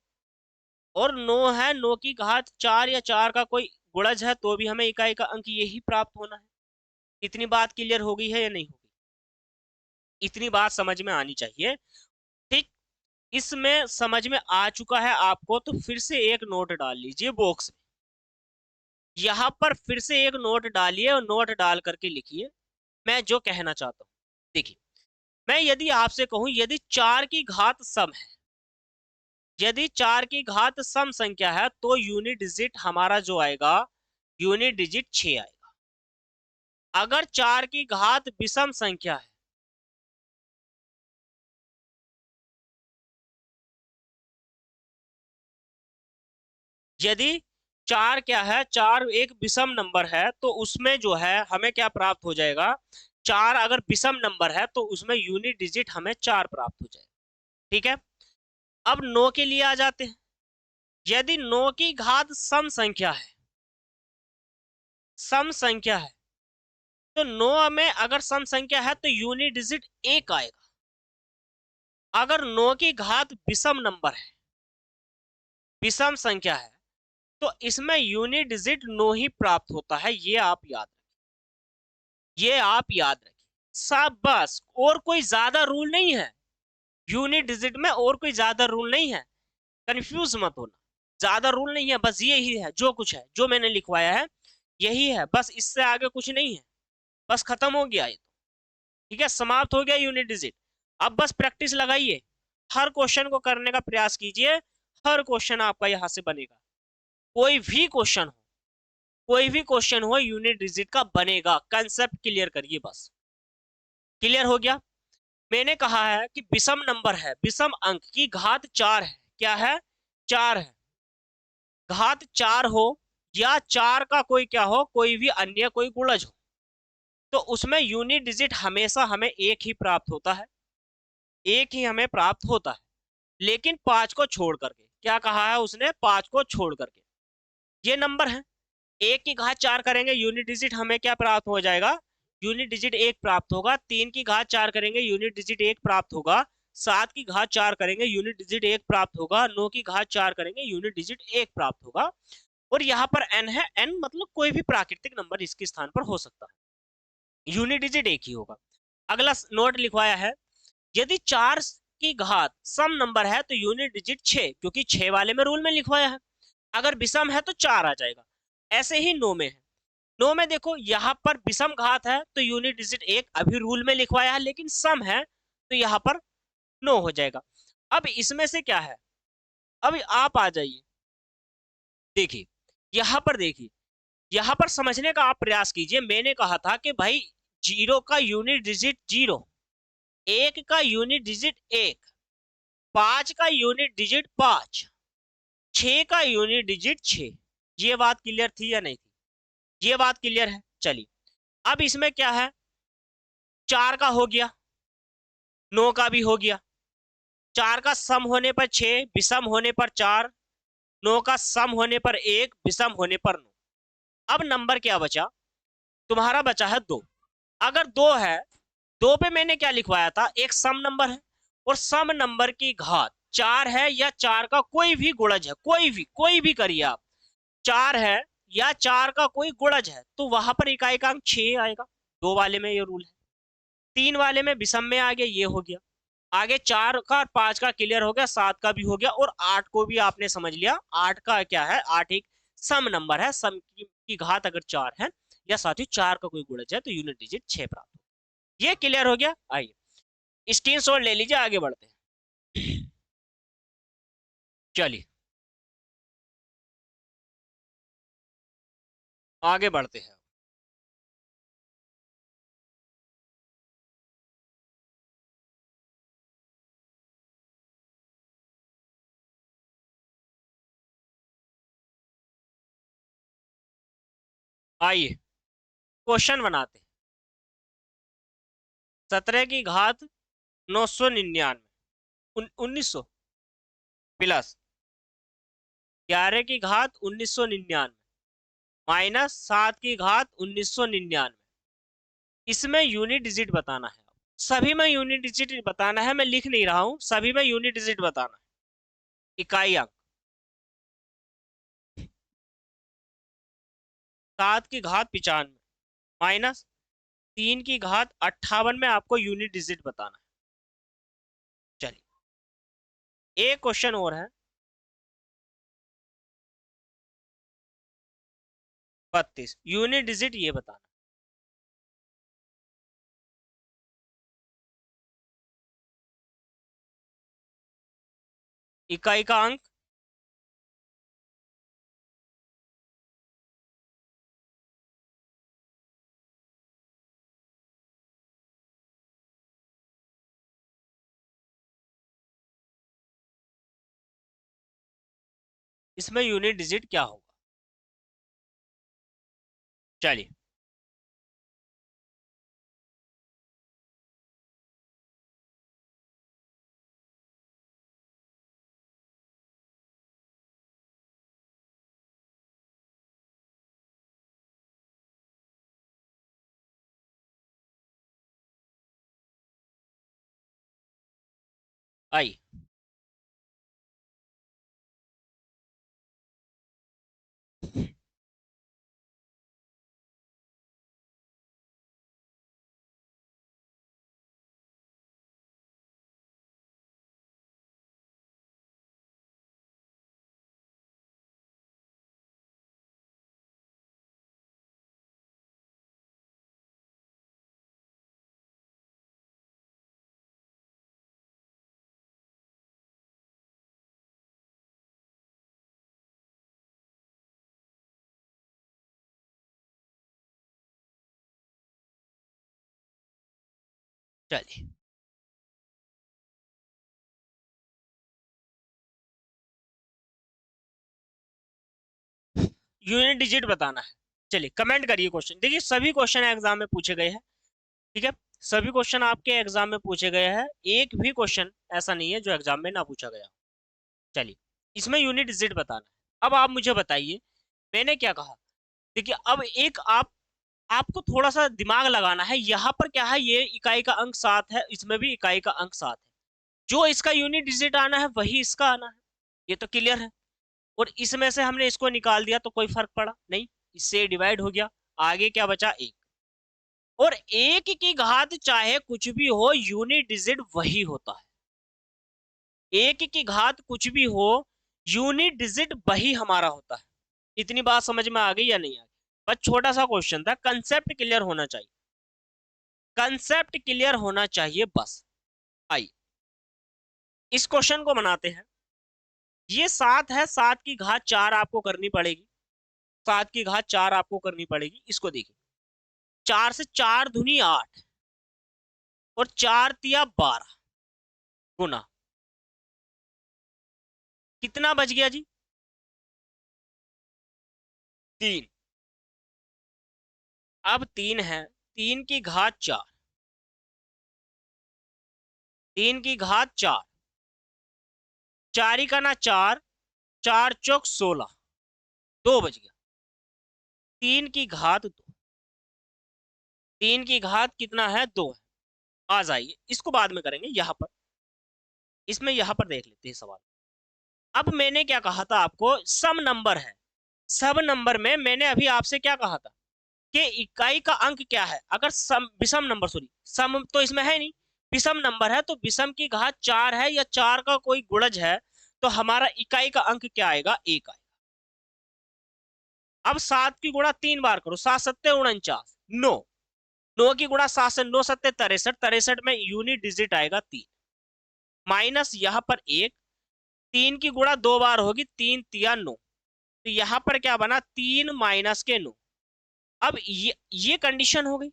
और 9 है, 9 की घात 4 या 4 का कोई गुणज है तो भी हमें इकाई का अंक यही प्राप्त होना है। इतनी बात क्लियर हो गई है या नहीं होगी? इतनी बात समझ में आनी चाहिए, ठीक। इसमें समझ में आ चुका है आपको तो फिर से एक नोट डाल लीजिए बॉक्स में। यहां पर फिर से एक नोट डालिए और नोट डाल करके लिखिए मैं जो कहना चाहता हूं। देखिए, मैं यदि आपसे कहूं यदि 4 की घात सम है, यदि 4 की घात सम संख्या है तो यूनिट डिजिट हमारा जो आएगा, यूनिट डिजिट 6 आएगा। अगर 4 की घात विषम संख्या है, यदि 4 क्या है, 4 एक विषम नंबर है तो उसमें जो है हमें क्या प्राप्त हो जाएगा, 4 अगर विषम नंबर है तो उसमें यूनिट डिजिट हमें 4 प्राप्त हो जाएगा, ठीक है। अब 9 के लिए आ जाते हैं। यदि 9 की घात सम संख्या है, सम संख्या है तो 9 में अगर सम संख्या है तो यूनिट डिजिट 1 आएगा। अगर 9 की घात विषम नंबर है, विषम संख्या है तो इसमें यूनिट डिजिट 9 ही प्राप्त होता है। ये आप याद रखिए, ये आप याद रखिए सब, बस और कोई ज्यादा रूल नहीं है यूनिट डिजिट में, और कोई ज्यादा रूल नहीं है, कंफ्यूज मत होना। ज्यादा रूल नहीं है, बस ये ही है जो कुछ है, जो मैंने लिखवाया है यही है, बस इससे आगे कुछ नहीं है। बस खत्म हो गया ये तो, ठीक है, समाप्त हो गया यूनिट डिजिट। अब बस प्रैक्टिस लगाइए, हर क्वेश्चन को करने का प्रयास कीजिए, हर क्वेश्चन आपका यहां से बनेगा। कोई भी क्वेश्चन हो, कोई भी क्वेश्चन हो यूनिट डिजिट का बनेगा। कंसेप्ट क्लियर करिए बस। क्लियर हो गया? मैंने कहा है कि विषम नंबर है, विषम अंक की घात 4 है, क्या है, 4 है। घात 4 हो या 4 का कोई क्या हो, कोई भी अन्य कोई गुणज हो तो उसमें यूनिट डिजिट हमेशा हमें एक ही प्राप्त होता है, एक ही हमें प्राप्त होता है। लेकिन 5 को छोड़ करके, क्या कहा है उसने, 5 को छोड़ करके। ये नंबर है, एक की घात 4 करेंगे यूनिट डिजिट हमें क्या प्राप्त हो जाएगा, यूनिट डिजिट 1 प्राप्त होगा। 3 की घात 4 करेंगे यूनिट डिजिट 1 प्राप्त होगा। 7 की घात 4 करेंगे यूनिट डिजिट 1 प्राप्त होगा। 9 की घात 4 करेंगे यूनिट डिजिट 1 प्राप्त होगा। और यहाँ पर n है, n मतलब कोई भी प्राकृतिक नंबर इसके स्थान पर हो सकता है, यूनिट डिजिट एक ही होगा। अगला नोट लिखवाया है, यदि 4 की घात सम नंबर है तो यूनिट डिजिट 6, क्योंकि 6 वाले में रूल में लिखवाया है। अगर विषम है तो 4 आ जाएगा। ऐसे ही 9 में है, 9 में देखो यहाँ पर विषम घात है तो यूनिट डिजिट 1 अभी रूल में लिखवाया है, लेकिन सम है तो यहाँ पर 9 हो जाएगा। अब इसमें से क्या है, अब आप आ जाइए, देखिए यहाँ पर, देखिए यहाँ पर समझने का आप प्रयास कीजिए। मैंने कहा था कि भाई 0 का यूनिट डिजिट 0, 1 का यूनिट डिजिट 1, 5 का यूनिट डिजिट 5, 6 का यूनिट डिजिट 6। ये बात क्लियर थी या नहीं थी? ये बात क्लियर है। चलिए, अब इसमें क्या है, 4 का हो गया, 9 का भी हो गया। 4 का सम होने पर 6, विषम होने पर 4, 9 का सम होने पर 1, विषम होने पर 9। अब नंबर क्या बचा, तुम्हारा बचा है 2। अगर 2 है, 2 पे मैंने क्या लिखवाया था, एक सम नंबर है और सम नंबर की घात 4 है या 4 का कोई भी गुणज है, कोई भी करिए आप, 4 है या 4 का कोई गुणज है तो वहां पर इकाई का अंक 6 आएगा। 2 वाले में ये रूल है। 3 वाले में विषम में आ गया, ये हो गया। आगे 4 का और 5 का क्लियर हो गया, 7 का भी हो गया, और 8 को भी आपने समझ लिया। 8 का क्या है, 8 एक सम नंबर है, सम की घात अगर 4 है या साथ ही 4 का कोई गुणज है तो यूनिट डिजिट 6 प्राप्त हो। ये क्लियर हो गया। आइए स्क्रीनशॉट ले लीजिए, आगे बढ़ते हैं। चलिए आगे बढ़ते हैं। आइए क्वेश्चन बनाते हैं। 17 की घात 999 1900 प्लस 11 की घात 1999 माइनस 7 की घात 1999। इसमें यूनिट डिजिट बताना है। सभी में यूनिट डिजिट बताना है, मैं लिख नहीं रहा हूं, सभी में यूनिट डिजिट बताना है। इकाई अंक 7 की घात 95 माइनस 3 की घात 58 में आपको यूनिट डिजिट बताना है। चलिए एक क्वेश्चन और है। 32 यूनिट डिजिट ये बताना। इकाई का अंक इसमें यूनिट डिजिट क्या होगा। चलिए आई चलिए यूनिट डिजिट बताना है। चलिए कमेंट करिए क्वेश्चन। देखिए सभी क्वेश्चन एग्जाम में पूछे गए हैं, ठीक है, सभी क्वेश्चन आपके एग्जाम में पूछे गए हैं, एक भी क्वेश्चन ऐसा नहीं है जो एग्जाम में ना पूछा गया। चलिए इसमें यूनिट डिजिट बताना है। अब आप मुझे बताइए मैंने क्या कहा। देखिए अब एक आपको थोड़ा सा दिमाग लगाना है। यहाँ पर क्या है, ये इकाई का अंक 7 है, इसमें भी इकाई का अंक 7 है। जो इसका यूनिट डिजिट आना है वही इसका आना है, ये तो क्लियर है। और इसमें से हमने इसको निकाल दिया तो कोई फर्क पड़ा नहीं, इससे डिवाइड हो गया। आगे क्या बचा, एक। और एक की घात चाहे कुछ भी हो, यूनिट डिजिट वही होता है। एक की घात कुछ भी हो, यूनिट डिजिट वही हमारा होता है। इतनी बात समझ में आ गई या नहीं आ गई। बस छोटा सा क्वेश्चन था, कंसेप्ट क्लियर होना चाहिए, कंसेप्ट क्लियर होना चाहिए बस। आइए इस क्वेश्चन को बनाते हैं। ये 7 है, 7 की घात 4 आपको करनी पड़ेगी, 7 की घात 4 आपको करनी पड़ेगी। इसको देखिए, 4 से 4 दूनी 8 और 4 तिया 12 गुना कितना बच गया जी, 3। अब 3 है, 3 की घात 4, 3 की घात 4, 4 का ना 4, 4 चौक 16, 2 बच गया। 3 की घात 2, 3 की घात कितना है, 2 है। आ जाइए इसको बाद में करेंगे, यहाँ पर इसमें यहाँ पर देख लेते हैं सवाल। अब मैंने क्या कहा था आपको, सम नंबर है, सब नंबर में मैंने अभी आपसे क्या कहा था कि इकाई का अंक क्या है। अगर सम विषम नंबर, सॉरी सम तो इसमें है नहीं, विषम नंबर है तो विषम की घात 4 है या 4 का कोई गुणज है, तो हमारा इकाई का अंक क्या आएगा, 1 आएगा। अब 7 की गुणा 3 बार करो, 7 सत्ते 49, 9, 9 की गुणा 7 से 9 सत्ते 63, 63 में यूनिट डिजिट आएगा 3, माइनस यहाँ पर 1, 3 की गुणा 2 बार होगी, 3 तिया 9, तो यहाँ पर क्या बना, 3 माइनस के 9। अब ये कंडीशन हो गई।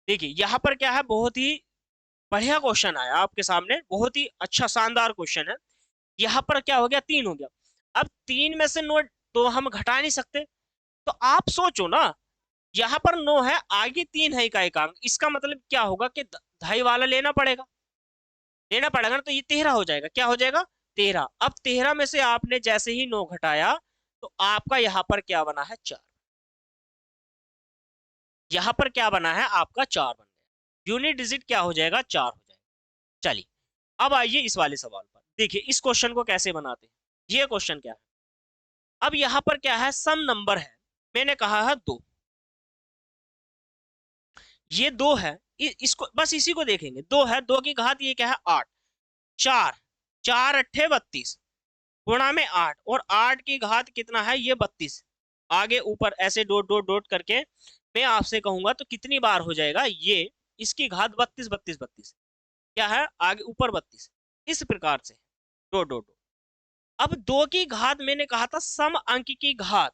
देखिए यहाँ पर क्या है, बहुत ही बढ़िया क्वेश्चन आया आपके सामने, बहुत ही अच्छा शानदार क्वेश्चन है। यहाँ पर क्या हो गया, 3 हो गया। अब 3 में से 9 तो हम घटा नहीं सकते, तो आप सोचो ना, यहाँ पर 9 है, आगे 3 है इकाई का अंक, इसका मतलब क्या होगा कि ढाई वाला लेना पड़ेगा ना, तो ये 13 हो जाएगा। क्या हो जाएगा, 13। अब 13 में से आपने जैसे ही 9 घटाया तो आपका यहाँ पर क्या बना है, 4। यहाँ पर क्या बना है, आपका 4 बन गया। यूनिट डिजिट क्या हो जाएगा, 4 हो जाएगा। चलिए अब आइए इस वाले सवाल पर। देखिए इस क्वेश्चन को कैसे बनाते हैं। ये क्वेश्चन क्या है, अब यहाँ पर क्या है, सम नंबर है, मैंने कहा है 2, ये 2 है, इसको बस इसी को देखेंगे। 2 है, 2 की घात ये क्या है, 8, 4, 4 अट्ठे 32 गुणा में 8, और 8 की घात कितना है, ये 32। आगे ऊपर ऐसे डॉट डॉट डॉट करके मैं आपसे कहूंगा तो कितनी बार हो जाएगा ये, इसकी घात 32 32 32, क्या है आगे ऊपर 32, इस प्रकार से डॉट डॉट डॉट। अब 2 की घात मैंने कहा था सम अंक की घात,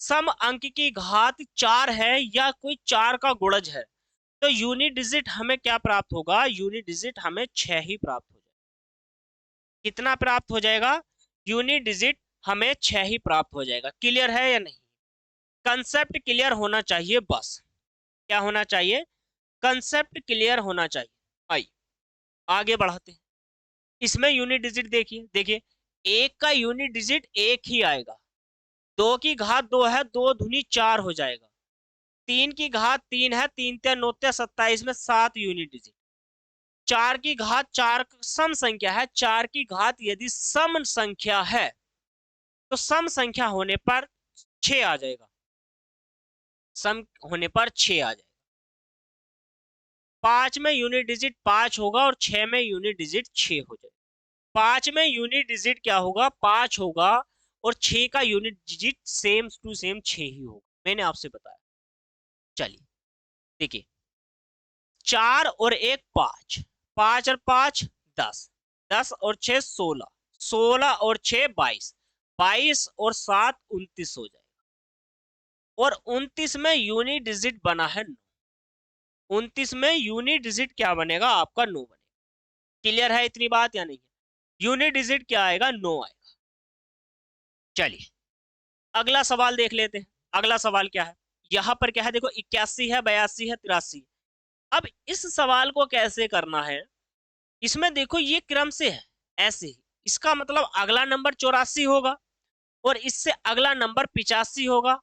सम अंक की घात 4 है या कोई 4 का गुणज है, तो यूनिट डिजिट हमें क्या प्राप्त होगा, यूनिट डिजिट हमें 6 ही प्राप्त हो जाएगा। कितना प्राप्त हो जाएगा, यूनिट डिजिट हमें 6 ही प्राप्त हो जाएगा। क्लियर है या नहीं, कंसेप्ट क्लियर होना चाहिए बस। क्या होना चाहिए, कंसेप्ट क्लियर होना चाहिए। आइए आगे बढ़ाते हैं। इसमें यूनिट डिजिट देखिए, देखिए 1 का यूनिट डिजिट 1 ही आएगा, 2 की घात 2 है, 2 दूनी 4 हो जाएगा, 3 की घात 3 है, 3 त्या 9 त्या 27 में 7 यूनिट डिजिट, 4 की घात 4 सम संख्या है, 4 की घात यदि सम संख्या है तो सम संख्या होने पर 6 आ जाएगा, सम होने पर 6 आ जाएगा। 5 में यूनिट डिजिट 5 होगा और 6 में यूनिट डिजिट 6 हो जाएगा। 5 में यूनिट डिजिट क्या होगा, 5 होगा, और 6 का unit digit same to same 6 ही होगा, मैंने आपसे बताया। चलिए देखिए, 4 और 1 5, 5 और 5 10, 10 और 6 16, 16 और 6 22, 22 और 7 29 हो जाएगा, और 29 में यूनिट डिजिट बना है 9, 29 में यूनिट डिजिट क्या बनेगा, आपका 9 बनेगा। क्लियर है इतनी बात या नहीं, यूनिट डिजिट क्या आएगा, 9 आएगा। चलिए अगला सवाल देख लेते हैं। अगला सवाल क्या है, यहां पर क्या है, देखो 81 है, 82 है, 83। अब इस सवाल को कैसे करना है, इसमें देखो ये क्रम से है ऐसे ही, इसका मतलब अगला नंबर 84 होगा, और इससे अगला नंबर 85 होगा,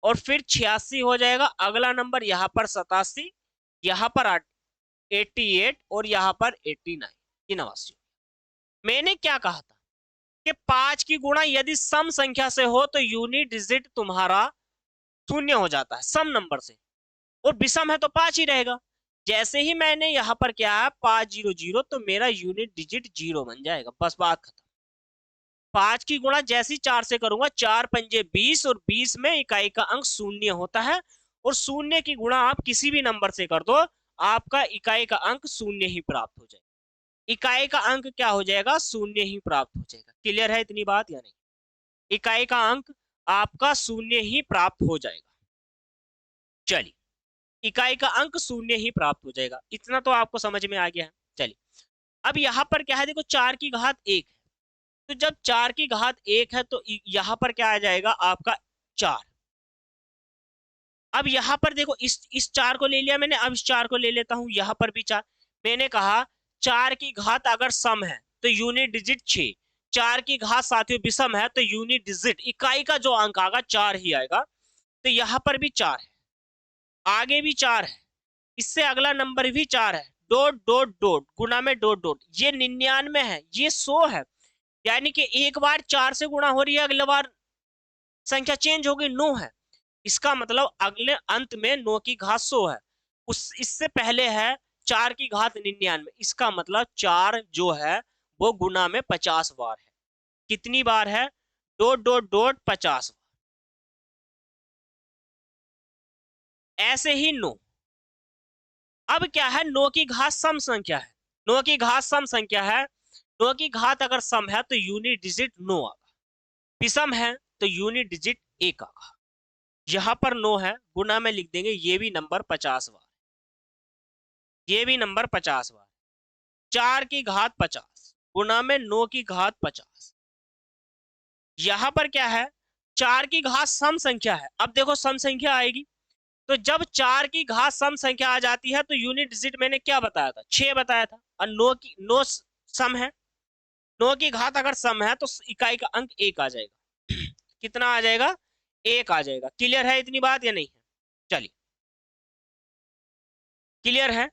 और फिर 86 हो जाएगा, अगला नंबर यहाँ पर 87, यहाँ पर 88, और यहाँ पर 89, 89। मैंने क्या कहा था कि 5 की गुणा यदि सम संख्या से हो तो यूनिट डिजिट तुम्हारा 0 हो जाता है सम नंबर से, और विषम है तो 5 ही रहेगा। जैसे ही मैंने यहाँ पर क्या है 5 0 0, तो मेरा यूनिट डिजिट 0 बन जाएगा, बस बात खत्म। 5 की गुणा जैसी 4 से करूंगा, 4 पंजे 20, और 20 में इकाई का अंक 0 होता है, और 0 की गुणा आप किसी भी नंबर से कर दो, आपका इकाई का अंक 0 ही प्राप्त हो जाएगा। इकाई का अंक क्या हो जाएगा, 0 ही प्राप्त हो जाएगा। क्लियर है इतनी बात या नहीं, इकाई का अंक आपका 0 ही प्राप्त हो जाएगा। चलिए इकाई का अंक 0 ही प्राप्त हो जाएगा, इतना तो आपको समझ में आ गया है। चलिए अब यहाँ पर क्या है, देखो 4 की घात 1 है, तो जब 4 की घात 1 है तो यहाँ पर क्या आ जाएगा, आपका 4। अब यहाँ पर देखो इस 4 को ले लिया मैंने, अब इस 4 को ले लेता हूं, यहाँ पर भी 4। मैंने कहा 4 की घात अगर सम है तो यूनिट डिजिट 6, 4 की घात साथियों विषम है तो यूनिट डिजिट इकाई का जो अंक आएगा 4 ही आएगा, तो यहाँ पर भी 4 है, आगे भी 4 है, इससे अगला नंबर भी 4 है, डॉट डॉट डॉट गुना में डॉट डॉट, ये 99 है, ये 100 है, यानी कि एक बार 4 से गुणा हो रही है, अगली बार संख्या चेंज हो गई, 9 है। इसका मतलब अगले अंत में 9 की घात 100 है, उस इससे पहले है 4 की घात 99, इसका मतलब 4 जो है वो गुना में 50 बार है। कितनी बार है? Dot dot dot 50। ऐसे ही 9। अब क्या है? 9 की घात सम संख्या है। 9 की घात सम संख्या है। 9 की घात अगर सम है तो यूनिट डिजिट 9 आगा। विषम है तो यूनिट डिजिट 1 आगा। यहां पर 9 है, गुना में लिख देंगे, ये भी नंबर 50 बार, ये भी नंबर 50 बार। 4 की घात 50 गुना में 9 की घात 50। यहां पर क्या है? 4 की घात सम संख्या है। अब देखो सम संख्या आएगी तो जब 4 की घात सम संख्या आ जाती है तो यूनिट डिजिट मैंने क्या बताया था? 6 बताया था। और 9 सम है। 9 की घात अगर सम है तो इकाई का अंक 1 आ जाएगा। कितना आ जाएगा? 1 आ जाएगा। क्लियर है इतनी बात या नहीं है? चलिए, क्लियर है।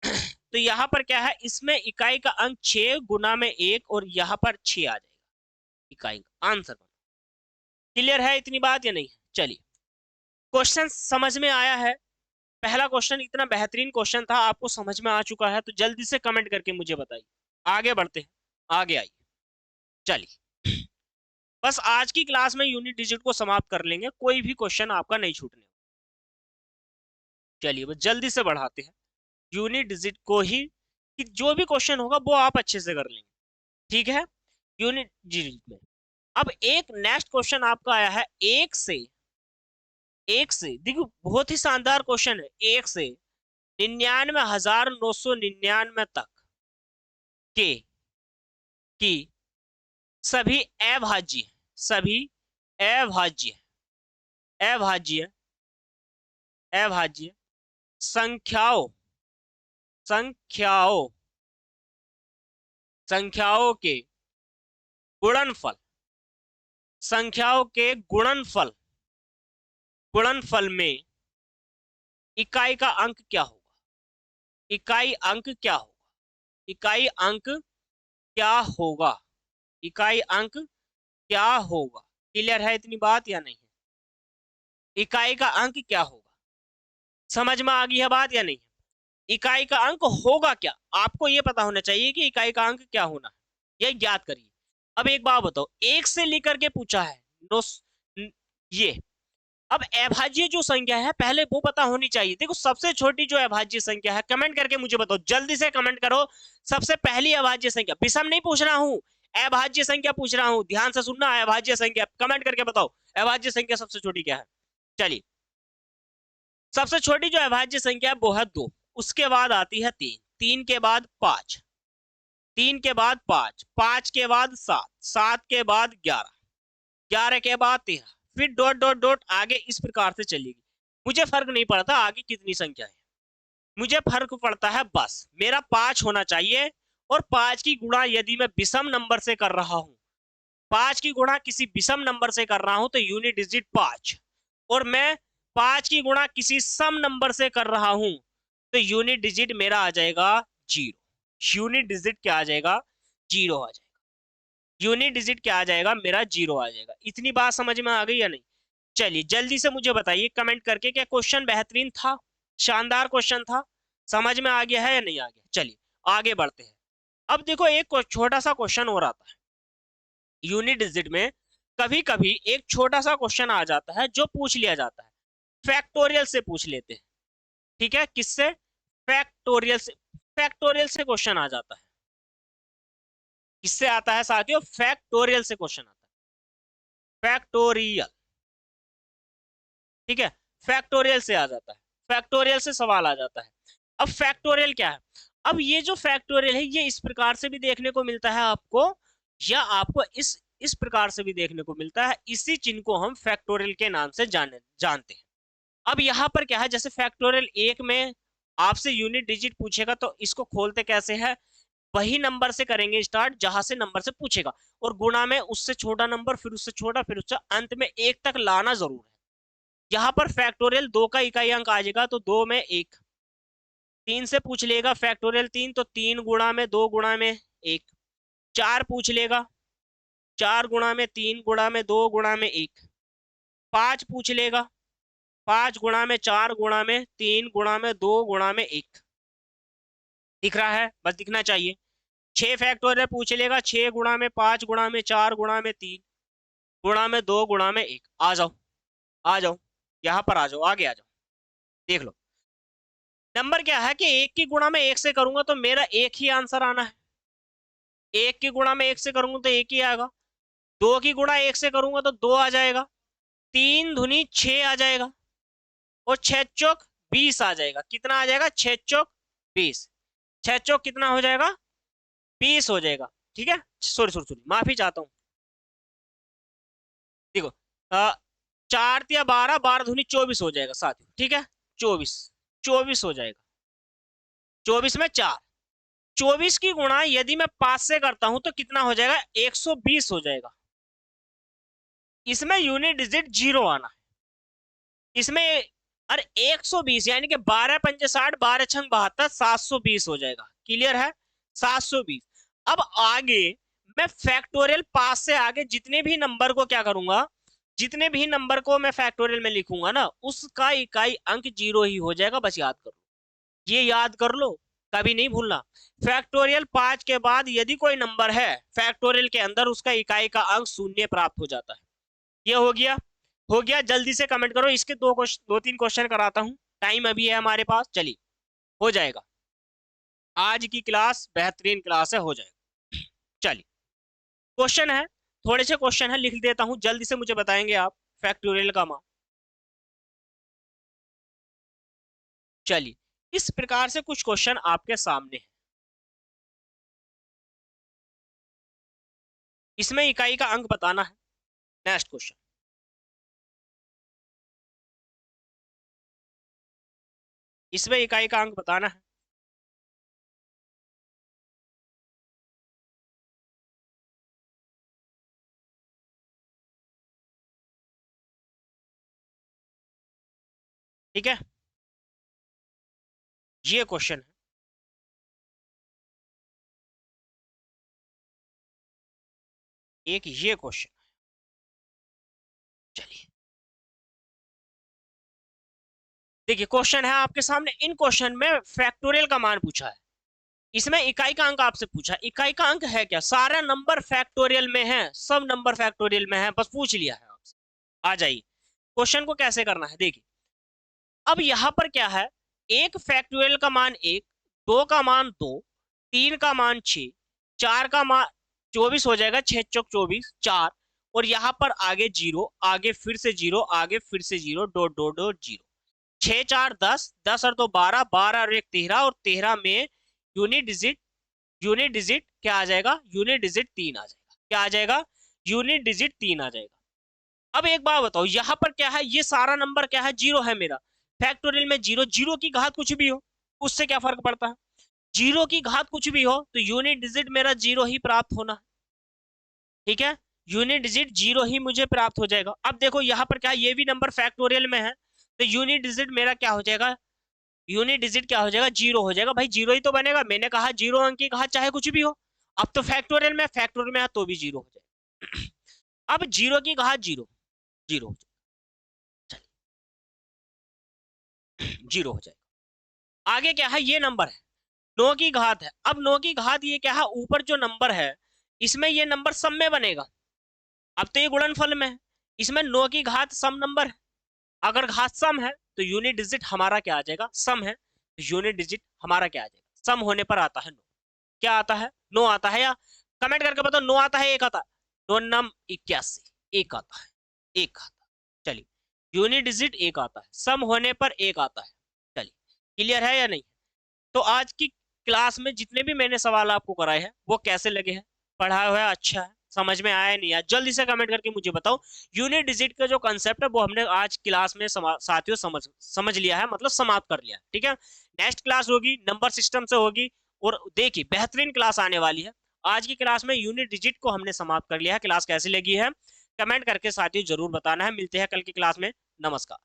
तो यहां पर क्या है? इसमें इकाई का अंक 6 गुना में 1 और यहां पर 6 आ जाएगा इकाई का आंसर। क्लियर है इतनी बात या नहीं है? चलिए, क्वेश्चन समझ में आया है? पहला क्वेश्चन इतना बेहतरीन क्वेश्चन था, आपको समझ में आ चुका है तो जल्दी से कमेंट करके मुझे बताइए। आगे बढ़ते हैं, आगे आइए। चलिए, बस आज की क्लास में यूनिट डिजिट को समाप्त कर लेंगे, कोई भी क्वेश्चन आपका नहीं छूटने। चलिए बस जल्दी से बढ़ाते हैं यूनिट डिजिट को ही, कि जो भी क्वेश्चन होगा वो आप अच्छे से कर लेंगे। ठीक है, यूनिट डिजिट में अब एक नेक्स्ट क्वेश्चन आपका आया है। एक से देखो, बहुत ही शानदार क्वेश्चन है। 1 से 99,999 तक के की सभी अभाज्य, सभी अभाज्य, अभाज्य, अभाज्य संख्याओं, संख्याओं, संख्याओं के गुणनफल, संख्याओं के गुणनफल, गुणनफल में इकाई का अंक क्या होगा? इकाई अंक क्या होगा? इकाई अंक क्या होगा? इकाई अंक क्या होगा? क्लियर है इतनी बात या नहीं है? इकाई का अंक क्या होगा? समझ में आ गई है बात या नहीं है? इकाई का अंक होगा क्या? आपको यह पता होना चाहिए कि इकाई का अंक क्या होना है, यह ज्ञात करिए। अब एक बात बताओ, 1 से लेकर के पूछा है। नो, ये अब अभाज्य जो संख्या है पहले वो पता होनी चाहिए। देखो सबसे छोटी जो अभाज्य संख्या है, कमेंट करके मुझे बताओ, जल्दी से कमेंट करो। सबसे पहली अभाज्य संख्या, विषम नहीं पूछ रहा हूं, अभाज्य संख्या पूछ रहा हूं, ध्यान से सुनना। अभाज्य संख्या कमेंट करके बताओ, अभाज्य संख्या सबसे छोटी क्या है? चलिए, सबसे छोटी जो अभाज्य संख्या है वो है 2, उसके बाद आती है 3, 3 के बाद 5, 3 के बाद 5, 5 के बाद 7, 7 के बाद 11, 11 के बाद 13, फिर डॉट डॉट डॉट आगे इस प्रकार से चलेगी। मुझे फर्क नहीं पड़ता आगे कितनी संख्या है, मुझे फर्क पड़ता है बस मेरा 5 होना चाहिए। और 5 की गुणा यदि मैं विषम नंबर से कर रहा हूं, 5 की गुणा किसी विषम नंबर से कर रहा हूं तो यूनिट डिजिट 5, और मैं 5 की गुणा किसी सम नंबर से कर रहा हूं तो यूनिट डिजिट मेरा आ जाएगा 0। यूनिट डिजिट क्या आ जाएगा? 0 आ जाएगा। यूनिट डिजिट क्या आ जाएगा? मेरा 0 आ जाएगा। इतनी बात समझ में आ गई या नहीं? चलिए जल्दी से मुझे बताइए कमेंट करके, क्या क्वेश्चन बेहतरीन था? शानदार क्वेश्चन था? समझ में आ गया है या नहीं आ गया? चलिए आगे बढ़ते हैं। अब देखो एक छोटा सा क्वेश्चन और आता है यूनिट डिजिट में। कभी कभी एक छोटा सा क्वेश्चन आ जाता है जो पूछ लिया जाता है, फैक्टोरियल से पूछ लेते हैं। ठीक है, किससे? फैक्टोरियल से। फैक्टोरियल से क्वेश्चन आ जाता है। किससे आता है साथियों? फैक्टोरियल से क्वेश्चन आता है, फैक्टोरियल। ठीक है, फैक्टोरियल से आ जाता है, फैक्टोरियल से सवाल आ जाता है। अब फैक्टोरियल क्या है? अब ये जो फैक्टोरियल है ये इस प्रकार से भी देखने को मिलता है आपको, या आपको इस प्रकार से भी देखने को मिलता है। इसी चिन्ह को हम फैक्टोरियल के नाम से जानते हैं। अब यहाँ पर क्या है, जैसे फैक्टोरियल 1 में आपसे यूनिट डिजिट पूछेगा तो इसको खोलते कैसे है? वही नंबर से करेंगे स्टार्ट जहां से नंबर से पूछेगा, और गुणा में उससे छोटा नंबर, फिर उससे छोटा, फिर उससे अंत में 1 तक लाना जरूर है। यहाँ पर फैक्टोरियल 2 का इकाई अंक आ जाएगा तो 2 में 1। 3 से पूछ लेगा फैक्टोरियल 3 तो 3 गुणा में 2 गुणा में 1। 4 पूछ लेगा, 4 गुणा में 3 गुणा में 2 गुणा में 1। 5 पूछ लेगा, 5 गुणा में 4 गुणा में 3 गुणा में 2 गुणा में 1। दिख रहा है, बस दिखना चाहिए। 6 फैक्टोरियल पूछ लेगा, 6 गुणा में 5 गुणा में 4 गुणा में 3 गुणा में 2 गुणा में 1। आ जाओ, आ जाओ, यहाँ पर आ जाओ, आगे आ जाओ, देख लो। नंबर क्या है कि 1 की गुणा में 1 से करूंगा तो मेरा 1 ही आंसर आना है। 1 की गुणा में 1 से करूंगा तो 1 ही आएगा। 2 की गुणा 1 से करूंगा तो 2 आ जाएगा। 3 दूनी 6 आ जाएगा, और 6 चौक 20 आ जाएगा। कितना आ जाएगा? 6 चौक 20। 6 चौक कितना हो जाएगा? 20 हो जाएगा। ठीक है, सॉरी सॉरी सॉरी, माफी चाहता हूँ। देखो, 4 या 12, 12 दूनी 24 हो जाएगा साथियों। ठीक है, 24 24 हो जाएगा। 24 में 4, 24 की गुणा यदि मैं 5 से करता हूं तो कितना हो जाएगा? 120 हो जाएगा। इसमें यूनिट डिजिट 0 आना है। इसमें अरे 120 यानी कि 12 पंजे 60, 12 छंग 72, 720 हो जाएगा। क्लियर है? 720। अब आगे मैं फैक्टोरियल पास से आगे जितने भी नंबर को क्या करूंगा, जितने भी नंबर को मैं फैक्टोरियल में लिखूंगा ना, उसका इकाई अंक 0 ही हो जाएगा। बस याद करो, ये याद कर लो, कभी नहीं भूलना। फैक्टोरियल 5 के बाद यदि कोई नंबर है फैक्टोरियल के अंदर, उसका इकाई का अंक 0 प्राप्त हो जाता है। ये हो गया, हो गया। जल्दी से कमेंट करो। इसके 2-3 क्वेश्चन कराता हूं, टाइम अभी है हमारे पास। चलिए, हो जाएगा। आज की क्लास बेहतरीन क्लास है, हो जाएगा। चलिए, क्वेश्चन है, थोड़े से क्वेश्चन है, लिख देता हूं, जल्दी से मुझे बताएंगे आप फैक्टोरियल का मान। चलिए, इस प्रकार से कुछ क्वेश्चन आपके सामने है। इसमें इकाई का अंक बताना है। नेक्स्ट क्वेश्चन, इसमें इकाई का अंक बताना है। ठीक है, ये क्वेश्चन है। एक ये क्वेश्चन, चलिए देखिए, क्वेश्चन है आपके सामने। इन क्वेश्चन में फैक्टोरियल का मान पूछा है, इसमें इकाई का अंक आपसे पूछा। इकाई का अंक है क्या? सारा नंबर फैक्टोरियल में है, सब नंबर फैक्टोरियल में है, बस पूछ लिया है आपसे। आ जाइए, क्वेश्चन को कैसे करना है देखिए। अब यहां पर क्या है, एक फैक्टोरियल का मान 1, 2 का मान 2, 3 का मान 6, 4 का मान 24 हो जाएगा। 6 चौक 24, 4, और यहाँ पर आगे 0, आगे फिर से 0, आगे फिर से 0, डॉट डॉट डॉट 0। 6 4 10, 10 और 2 12, 12 और 1 13, और 13 में यूनिट डिजिट, यूनिट डिजिट क्या आ जाएगा? यूनिट डिजिट 3 आ जाएगा। क्या आ जाएगा? यूनिट डिजिट 3 आ जाएगा। अब एक बात बताओ, यहाँ पर क्या है, ये सारा नंबर क्या है? 0 है मेरा। फैक्टोरियल में 0, 0 की घात कुछ भी हो उससे क्या फर्क पड़ता है? 0 की घात कुछ भी हो तो यूनिट डिजिट मेरा 0 ही प्राप्त होना है। ठीक है, यूनिट डिजिट 0 ही मुझे प्राप्त हो जाएगा। अब देखो यहाँ पर क्या है, ये भी नंबर फैक्टोरियल में है, तो यूनिट डिजिट मेरा क्या हो जाएगा? यूनिट डिजिट क्या हो जाएगा? 0 हो जाएगा। भाई 0 ही तो बनेगा, मैंने कहा 0 अंक की घात चाहे कुछ भी हो। अब तो फैक्टोरियल में, फैक्टोरियल में है तो भी 0 हो जाएगा। अब 0 की घात 0, 0 हो जाएगा, 0 हो जाएगा। आगे क्या है, ये नंबर है 9 की घात है। अब 9 की घात ये क्या है, ऊपर जो नंबर है इसमें ये नंबर सम में बनेगा। अब तो ये गुणनफल में है, इसमें 9 की घात सम नंबर है। अगर घात सम है तो यूनिट डिजिट हमारा क्या आ जाएगा? सम है, तो यूनिट डिजिट हमारा क्या आ जाएगा? सम होने पर आता है 9। क्या आता है? 9 आता है। या कमेंट करके बताओ, 9 आता है, 1 आता है? 9 नम 81, 1 आता है, 1 आता है। चलिए, यूनिट डिजिट 1 आता है, सम होने पर 1 आता है। चलिए, क्लियर है या नहीं? तो आज की क्लास में जितने भी मैंने सवाल आपको कराए हैं वो कैसे लगे हैं? पढ़ाया हुआ है? अच्छा है? समझ में आया नहीं आया? जल्दी से कमेंट करके मुझे बताओ। यूनिट डिजिट का जो कंसेप्ट है वो हमने आज क्लास में साथियों समझ लिया है, मतलब समाप्त कर लिया है। ठीक है, नेक्स्ट क्लास होगी नंबर सिस्टम से होगी, और देखिए बेहतरीन क्लास आने वाली है। आज की क्लास में यूनिट डिजिट को हमने समाप्त कर लिया है। क्लास कैसी लगी है कमेंट करके साथियों जरूर बताना है। मिलते हैं कल की क्लास में। नमस्कार।